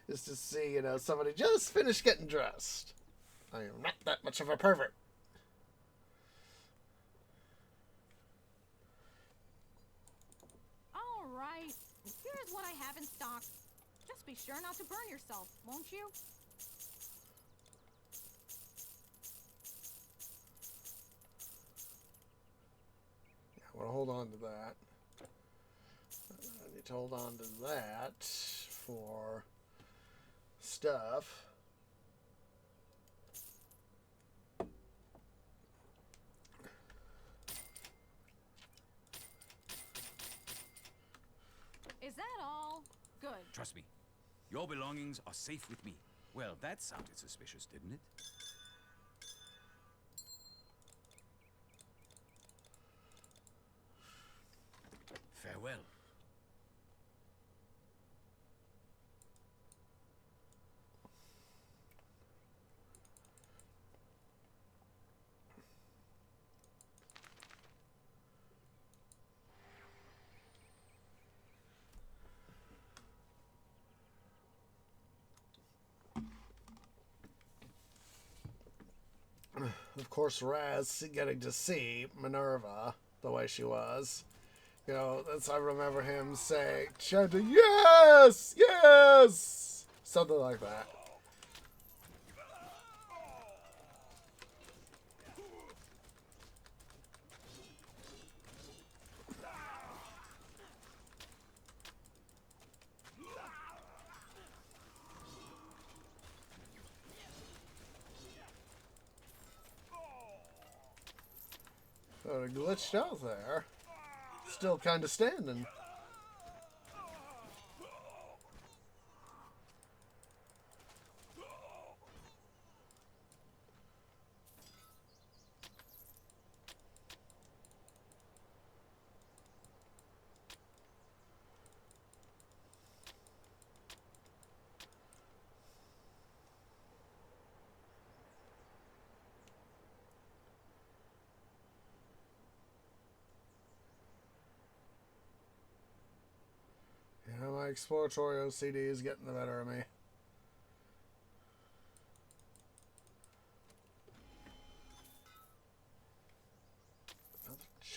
Is to see, you know, somebody just finished getting dressed. I am not that much of a pervert. Alright, here's what I have in stock. Just be sure not to burn yourself, won't you? I want to hold on to that. I need to hold on to that for stuff. Is that all? Good. Trust me, your belongings are safe with me. Well, that sounded suspicious, didn't it? Farewell. Of course, Raz getting to see Minerva the way she was. You know, that's, I remember him saying, chanting, yes! Yes! Something like that. Sort of glitched out there. Still kind of standing. Yeah, my exploratory OCD is getting the better of me.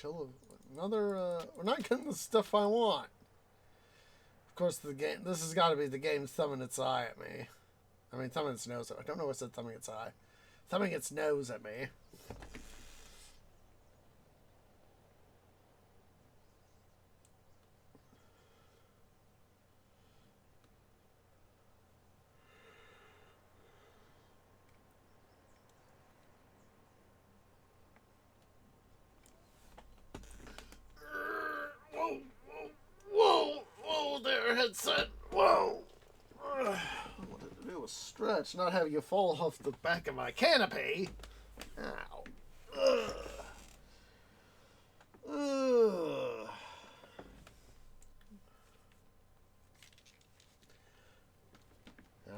We're not getting the stuff I want. Of course, the game. This has got to be the game thumbing its eye at me. I mean, thumbing its nose. I don't know what said thumbing its eye. Thumbing its nose at me. Whoa there, headset. Whoa. What did it do was stretch, not have you fall off the back of my canopy. Ow. Ugh. Ugh.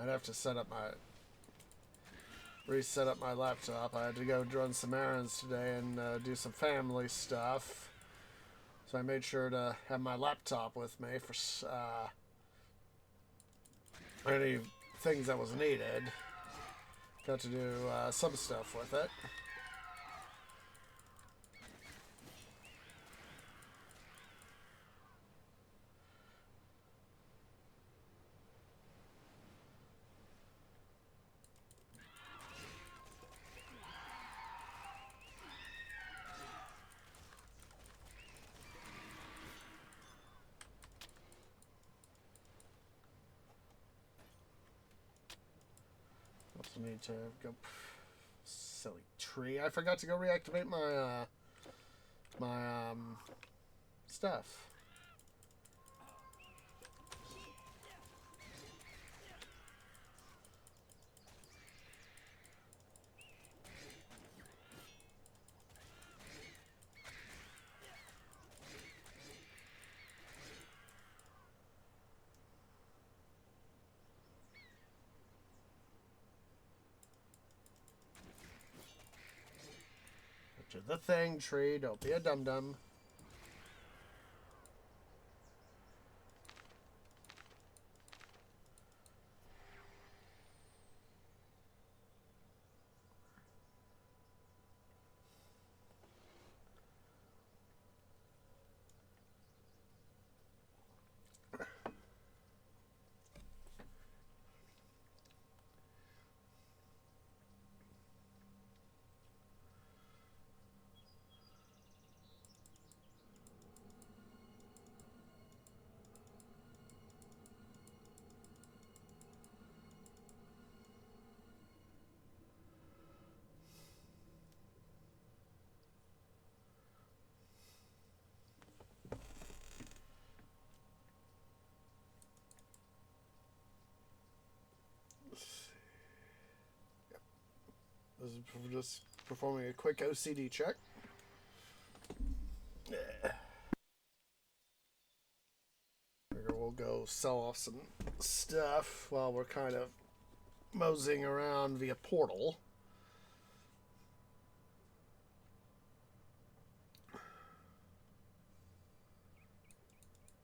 I'd have to reset up my laptop. I had to go run some errands today and do some family stuff. So I made sure to have my laptop with me for any things that was needed. Got to do some stuff with it. Need to go. Silly tree! I forgot to go reactivate my stuff. The thing, tree. Don't be a dum-dum. This is just performing a quick OCD check. Figure we'll go sell off some stuff while we're kind of moseying around via portal.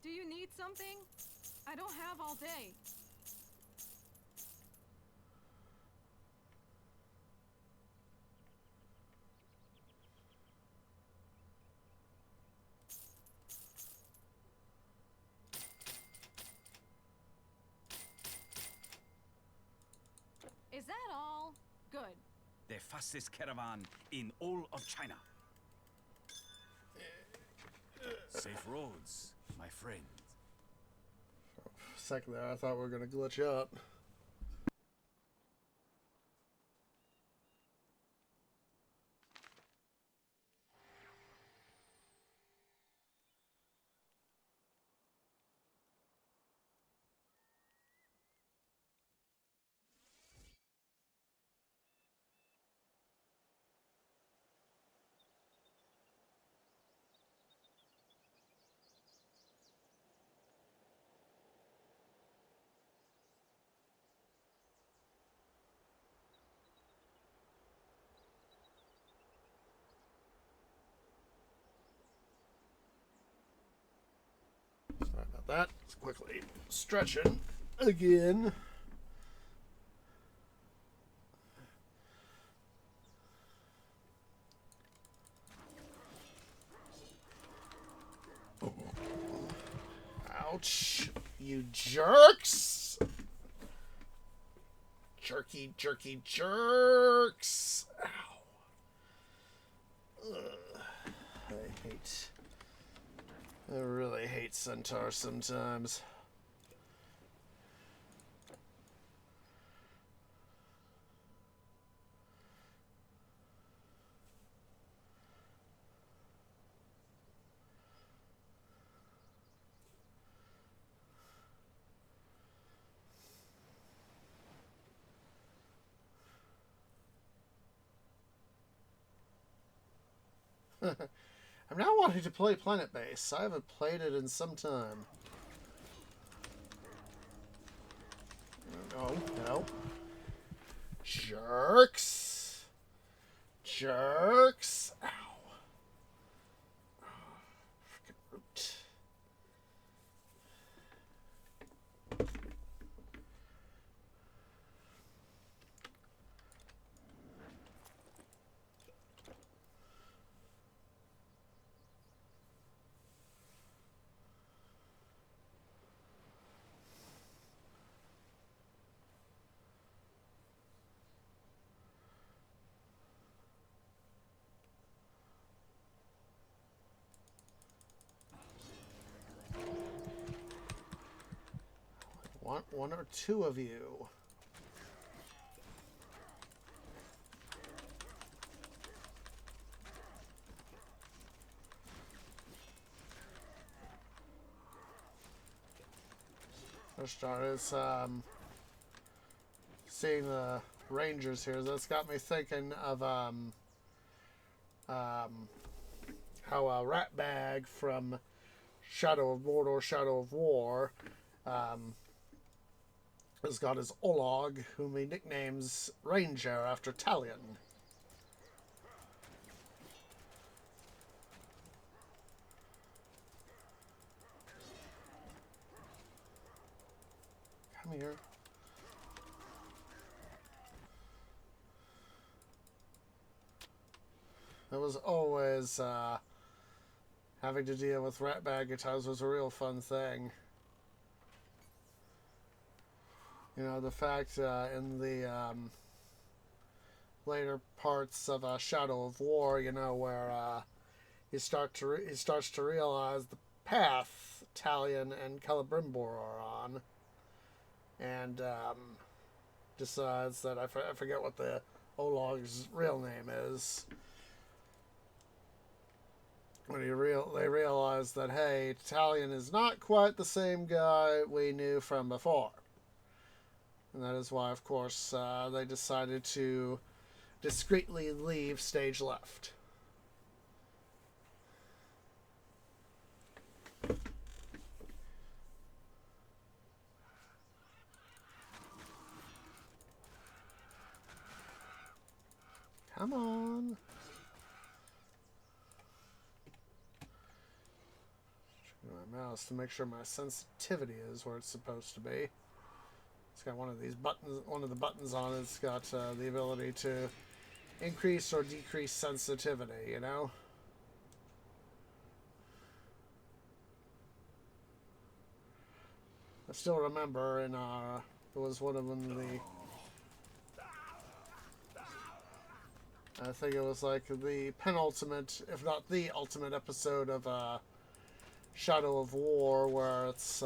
Do you need something? I don't have all day. Is that all? Good. The fastest caravan in all of China. Safe roads, my friend. For a second there, I thought we were going to glitch up. Sorry about that. Let's quickly stretching again. Ouch, you jerks! Jerky, jerky, jerks! Ow. Ugh. I really hate centaurs sometimes. I'm now wanting to play Planet Base. I haven't played it in some time. No, no. Jerks. Jerks. Ow. Oh, freaking root. Want one or two of you. For starters, seeing the Rangers here, that's got me thinking of how Ratbag from Shadow of Mordor, Shadow of War, has got his Olog, whom he nicknames Ranger after Talion. Come here. That was always, having to deal with Ratbag at times was a real fun thing. You know, the fact in the later parts of Shadow of War, you know, where he starts to realize the path Talion and Celebrimbor are on, and decides that I forget what the Olog's real name is. When they realize that, hey, Talion is not quite the same guy we knew from before. And that is why, of course, they decided to discreetly leave stage left. Come on. My mouse to make sure my sensitivity is where it's supposed to be. It's got one of these buttons, one of the buttons on it. It's got the ability to increase or decrease sensitivity, you know? I still remember in, it was one of them, I think it was like the penultimate, if not the ultimate episode of Shadow of War, where it's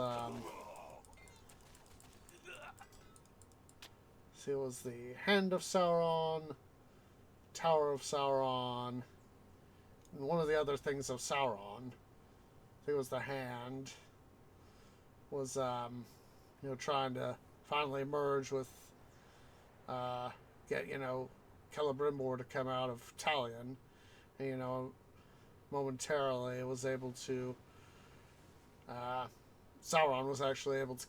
see, it was the Hand of Sauron, Tower of Sauron, and one of the other things of Sauron. I think it was the Hand. Was you know, trying to finally merge with get, you know, Celebrimbor to come out of Talion, and, you know, momentarily was able to Sauron was actually able to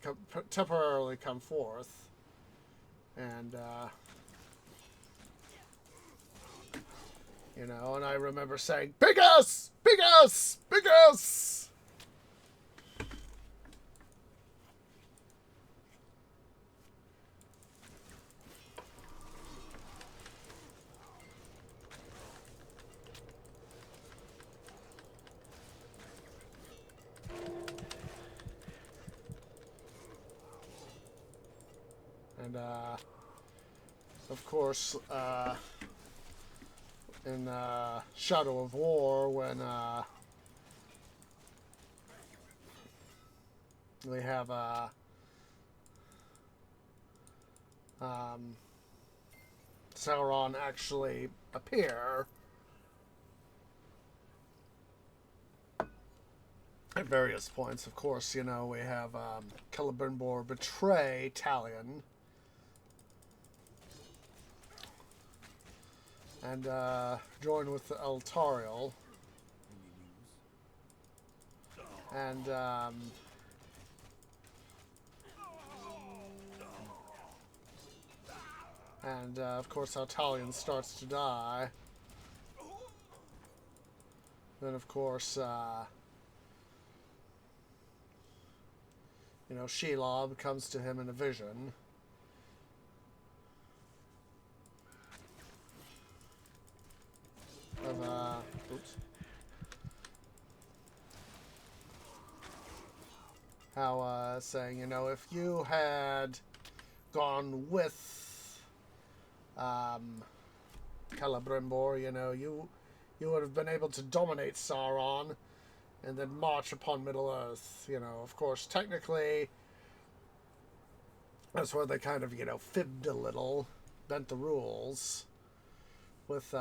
temporarily come forth, and you know, and I remember saying, "Big ass! Big ass! Big ass!" And, of course, in Shadow of War, when we have Sauron actually appear at various points. Of course, you know, we have Celebrimbor betray Talion. And join with the Eltariel. And of course, how Talion starts to die. Then, of course, you know, Shelob comes to him in a vision. Of, oops. How, saying, you know, if you had gone with, Celebrimbor, you know, you would have been able to dominate Sauron and then march upon Middle-earth, you know. Of course, technically, that's where they kind of, you know, fibbed a little, bent the rules, with,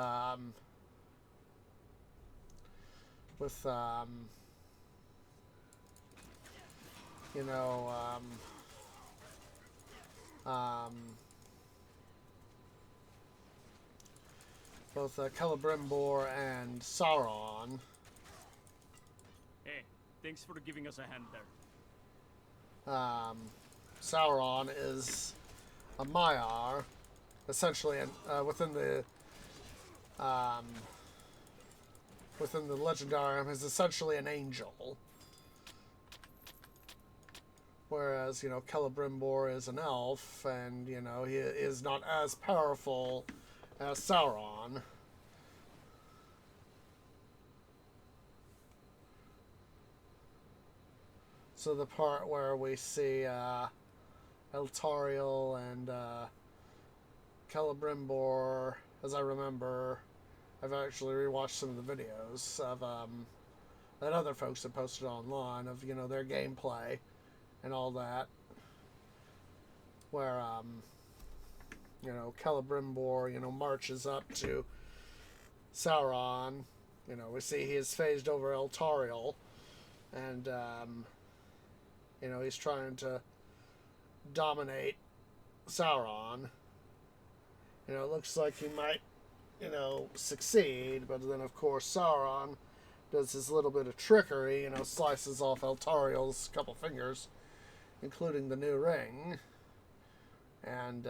you know, both Celebrimbor and Sauron. Hey, thanks for giving us a hand there. Sauron is a Maiar, essentially, within the Legendarium, is essentially an angel. Whereas, you know, Celebrimbor is an elf, and, you know, he is not as powerful as Sauron. So the part where we see Eltariel and Celebrimbor, as I remember, I've actually rewatched some of the videos of that other folks have posted online of, you know, their gameplay and all that, where you know, Celebrimbor, you know, marches up to Sauron. You know, we see he is phased over Eltariel, and you know, he's trying to dominate Sauron. You know, it looks like he might, you know, succeed, but then of course Sauron does his little bit of trickery, you know, slices off Eltariel's couple fingers, including the new ring, and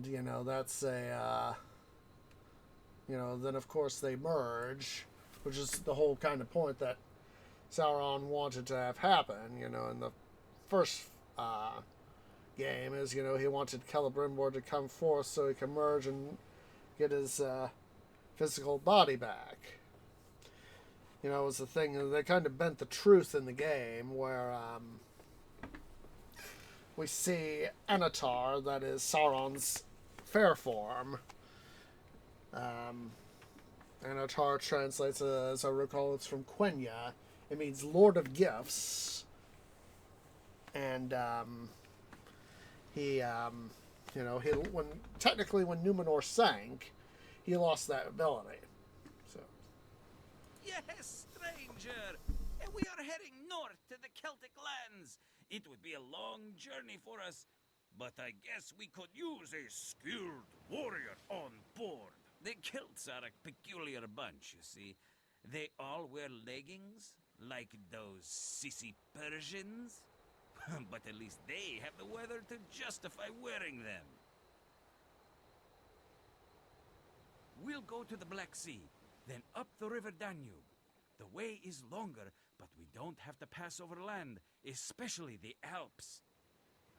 you know, that's a you know, then of course they merge, which is the whole kind of point that Sauron wanted to have happen, you know, in the first game, is, you know, he wanted Celebrimbor to come forth so he can merge and get his physical body back. You know, it was the thing, they kind of bent the truth in the game, where we see Anatar, that is Sauron's fair form. Anatar translates as I recall, it's from Quenya. It means Lord of Gifts. And he when Numenor sank, he lost that ability. So. Yes, stranger! We are heading north to the Celtic lands. It would be a long journey for us, but I guess we could use a skilled warrior on board. The Celts are a peculiar bunch, you see. They all wear leggings, like those sissy Persians. But at least they have the weather to justify wearing them. We'll go to the Black Sea, then up the river Danube. The way is longer, but we don't have to pass over land, especially the Alps.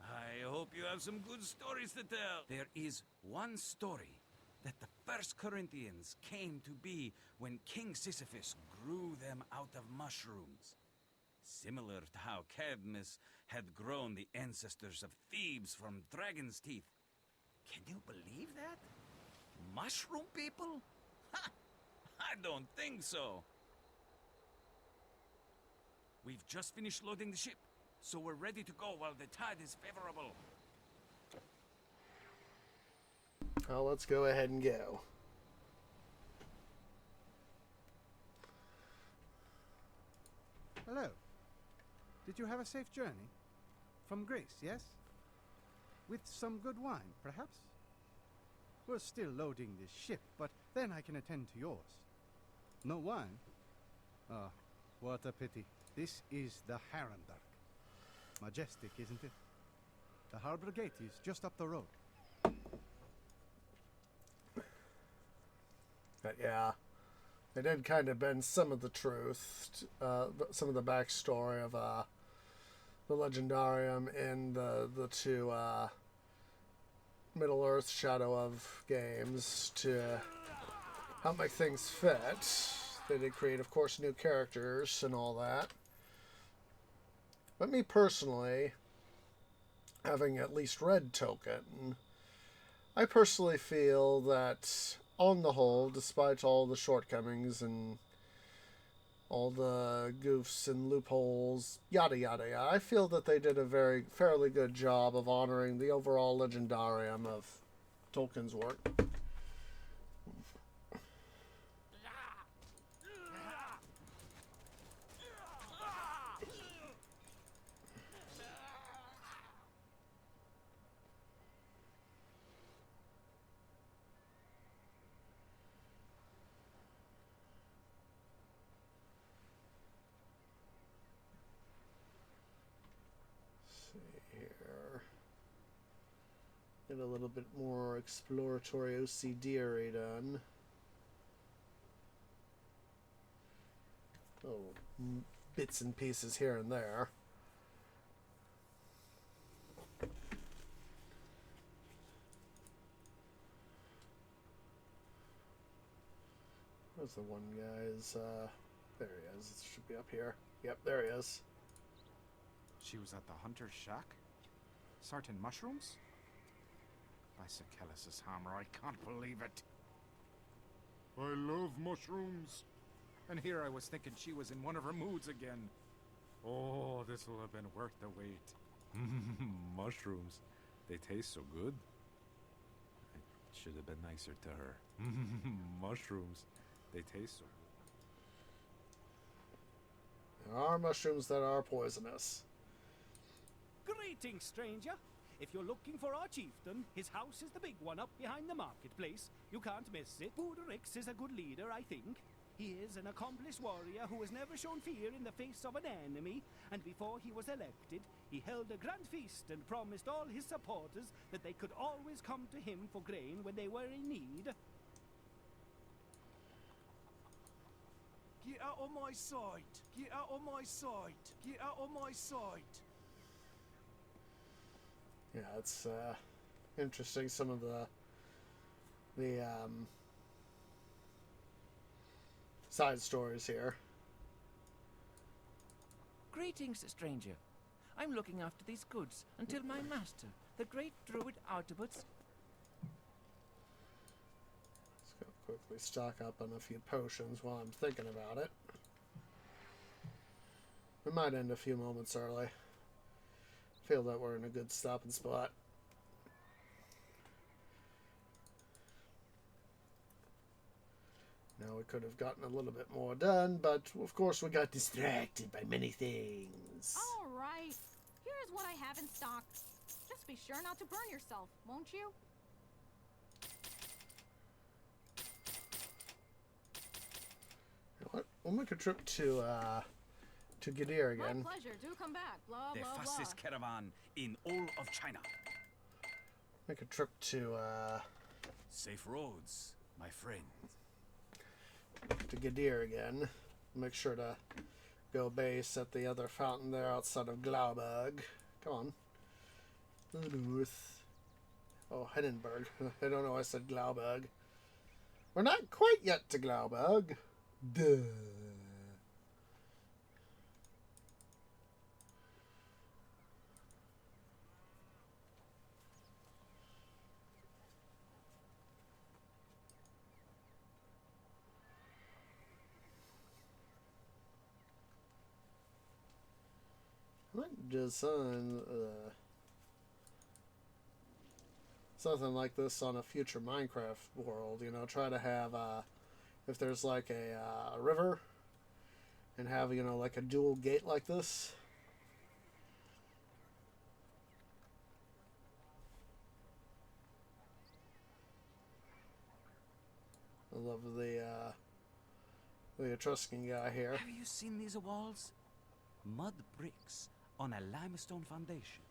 I hope you have some good stories to tell. There is one story that the first Corinthians came to be when King Sisyphus grew them out of mushrooms. Similar to how Cadmus had grown the ancestors of Thebes from dragon's teeth. Can you believe that? Mushroom people? Ha! I don't think so. We've just finished loading the ship, so we're ready to go while the tide is favorable. Well, let's go ahead and go. Hello. Did you have a safe journey? From Greece, yes? With some good wine, perhaps? We're still loading this ship, but then I can attend to yours. No wine? Ah, what a pity. This is the Harendark. Majestic, isn't it? The harbor gate is just up the road. But yeah, it did kind of bend some of the truth, some of the backstory of the Legendarium in the two Middle-earth Shadow of games to help make things fit. They did create, of course, new characters and all that. But me personally, having at least read Tolkien, I personally feel that, on the whole, despite all the shortcomings and all the goofs and loopholes, yada yada yada, I feel that they did a fairly good job of honoring the overall legendarium of Tolkien's work. Get a little bit more exploratory OCD done. Oh, bits and pieces here and there. Where's the one guy's, there he is. It should be up here. Yep, there he is. She was at the hunter's shack? Certain mushrooms? By Sikelis' hammer, I can't believe it. I love mushrooms. And here I was thinking she was in one of her moods again. Oh, this will have been worth the wait. Mushrooms. They taste so good. I should have been nicer to her. Mushrooms. They taste so good. There are mushrooms that are poisonous. Greetings, stranger. If you're looking for our chieftain, his house is the big one up behind the marketplace. You can't miss it. Budorix is a good leader, I think. He is an accomplished warrior who has never shown fear in the face of an enemy, and before he was elected, he held a grand feast and promised all his supporters that they could always come to him for grain when they were in need. Get out of my sight! Get out of my sight! Get out of my sight! Yeah, it's interesting, some of the side stories here. Greetings, stranger. I'm looking after these goods until my master, the great druid Artabots. Let's go quickly stock up on a few potions while I'm thinking about it. We might end a few moments early. Feel that we're in a good stopping spot. Now we could have gotten a little bit more done, but of course we got distracted by many things. All right. Here's what I have in stock. Just be sure not to burn yourself, won't you? You know what? We'll make a trip to Gadir again. My pleasure. Do come back. Blah, The blah, blah. fastest caravan in all of China. Make a trip to Safe roads, my friend. Gadir again. Make sure to go base at the other fountain there outside of Glauberg. Come on. The north. Oh, Hindenburg. I don't know why I said Glauberg. We're not quite yet to Glauberg. Duh. Might design something like this on a future Minecraft world. You know, try to have if there's like a river, and have, you know, like a dual gate like this. I love the Etruscan guy here. Have you seen these walls? Mud bricks on a limestone foundation.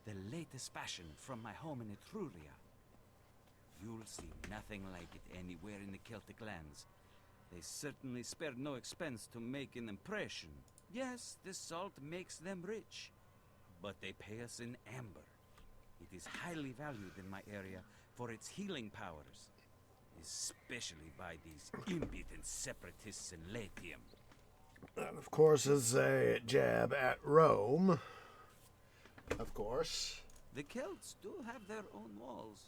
The latest fashion from my home in Etruria. You'll see nothing like it anywhere in the Celtic lands. They certainly spared no expense to make an impression. Yes, the salt makes them rich, but they pay us in amber. It is highly valued in my area for its healing powers, especially by these impudent separatists in Latium. That, of course, is a jab at Rome. Of course. The Celts do have their own walls,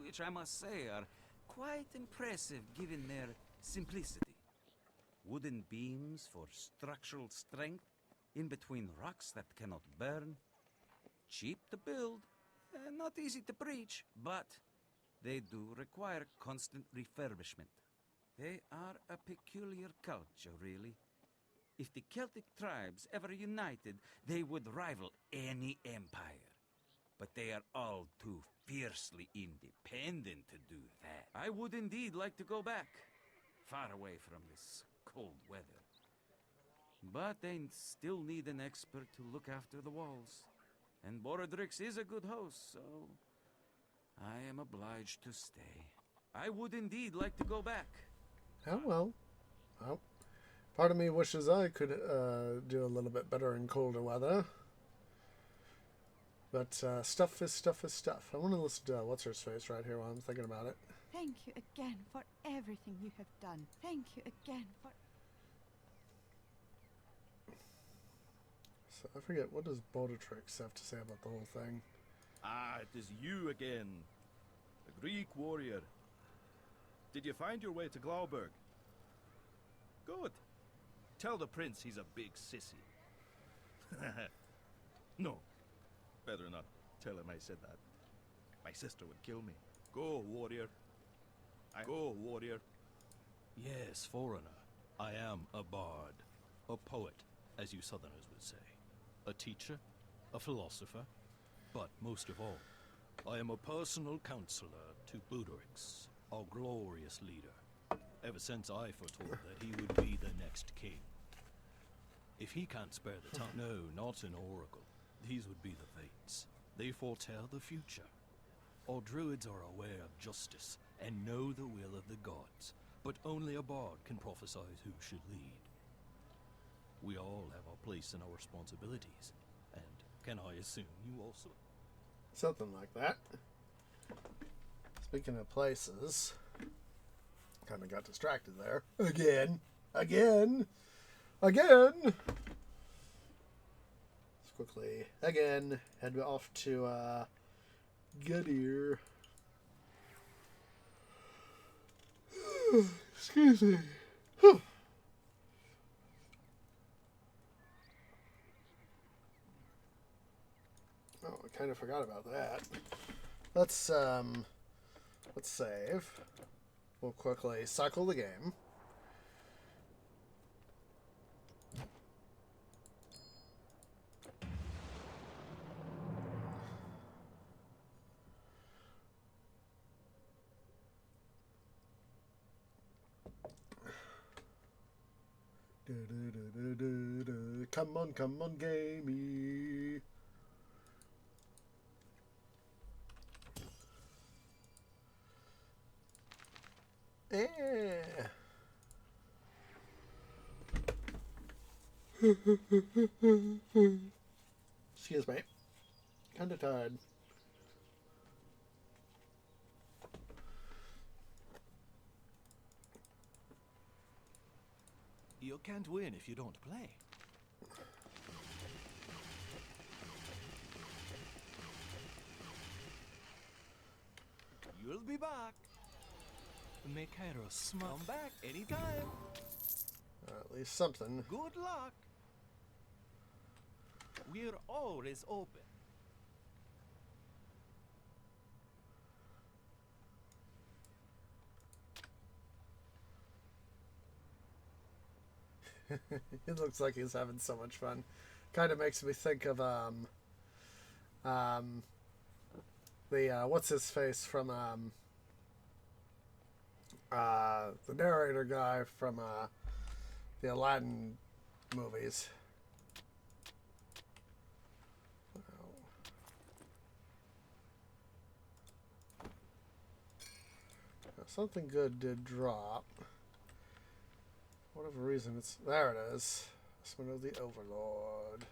which I must say are quite impressive given their simplicity. Wooden beams for structural strength in between rocks that cannot burn. Cheap to build, not easy to breach, but they do require constant refurbishment. They are a peculiar culture, really. If the Celtic tribes ever united, they would rival any empire. But they are all too fiercely independent to do that. I would indeed like to go back, far away from this cold weather. But they still need an expert to look after the walls. And Borodrix is a good host, so I am obliged to stay. I would indeed like to go back. Oh, well. Well, part of me wishes I could do a little bit better in colder weather. But stuff is stuff is stuff. I want to listen to What's-Her-Face right here while I'm thinking about it. Thank you again for everything you have done. Thank you again for... So I forget, what does Bodotrix have to say about the whole thing? Ah, it is you again. The Greek warrior. Did you find your way to Glauberg? Good. Tell the prince he's a big sissy. No. Better not tell him I said that. My sister would kill me. Go, warrior. Go, warrior. Yes, foreigner. I am a bard. A poet, as you southerners would say. A teacher. A philosopher. But most of all, I am a personal counselor to Budorix, our glorious leader. Ever since I foretold that he would be the next king. If he can't spare the time, no, not an oracle. These would be the fates. They foretell the future. Our druids are aware of justice and know the will of the gods, but only a bard can prophesy who should lead. We all have our place and our responsibilities, and can I assume you also? Something like that. Speaking of places, kind of got distracted there. Again. Let's quickly, again, head off to Gadir. Excuse me. Whew. Oh, I kind of forgot about that. Let's save. We'll quickly cycle the game. Come on, gamey. Excuse me. Kinda tired. You can't win if you don't play. You'll be back. Make Cairo smile. Come back anytime. At least something. Good luck. We're always open. It looks like he's having so much fun. Kind of makes me think of the what's his face from the narrator guy from the Aladdin movies. Something good did drop. Whatever reason, it's there. It is. This one of the Overlord.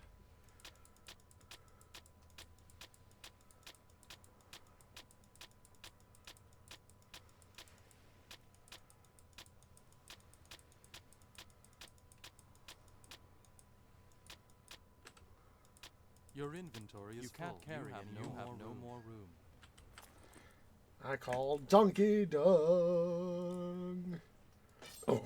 Your inventory is full. You can't carry any more. You have no more room. I call Donkey Dong. Oh.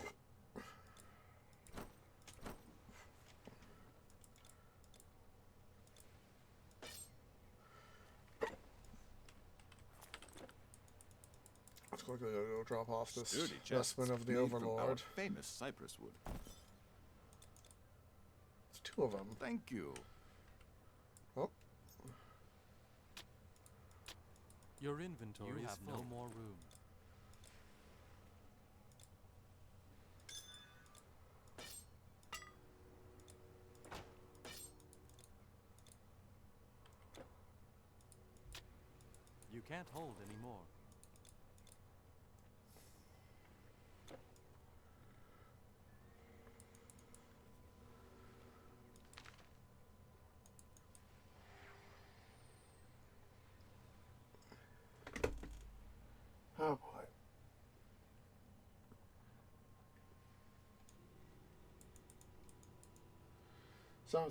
Let's quickly go drop off this investment of the Overlord. Famous cypress wood. It's two of them. Thank you. Oh. Your inventory is full. No more room. You can't hold any more. Oh boy. So I'm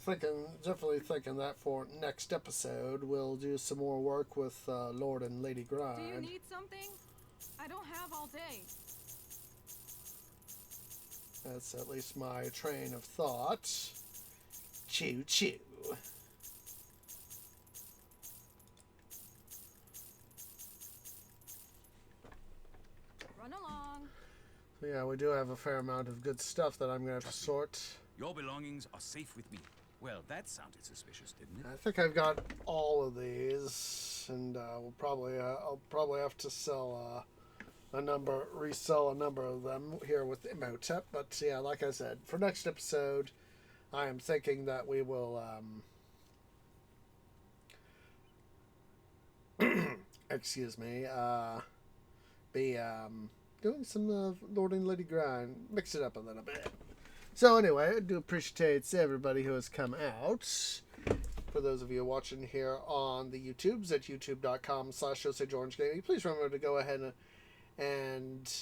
definitely thinking that for next episode we'll do some more work with Lord and Lady Grind. Do you need something? I don't have all day. That's at least my train of thought. Choo choo. Run along. So yeah, we do have a fair amount of good stuff that I'm going to have to sort. Your belongings are safe with me. Well, that sounded suspicious, didn't it? I think I've got all of these, and I'll probably have to sell resell a number of them here with Imhotep. But yeah, like I said, for next episode, I am thinking that we will excuse me, be doing some Lord and Lady Grind, mix it up a little bit. So anyway, I do appreciate everybody who has come out. For those of you watching here on the YouTubes at youtube.com/OsageOrangeGaming, please remember to go ahead and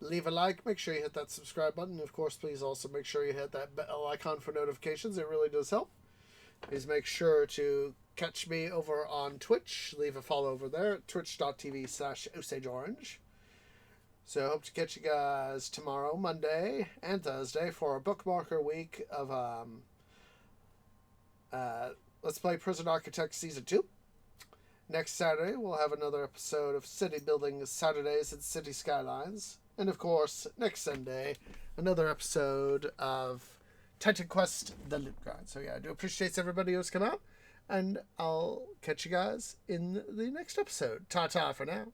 leave a like. Make sure you hit that subscribe button. Of course, please also make sure you hit that bell icon for notifications. It really does help. is make sure to catch me over on Twitch. Leave a follow over there at twitch.tv/OsageOrange. So I hope to catch you guys tomorrow, Monday, and Thursday for a bookmarker week of Let's Play Prison Architect Season 2. Next Saturday, we'll have another episode of City Building Saturdays and City Skylines. And of course, next Sunday, another episode of Titan Quest: The Loot Grind. So yeah, I do appreciate everybody who's come out. And I'll catch you guys in the next episode. Ta-ta for now.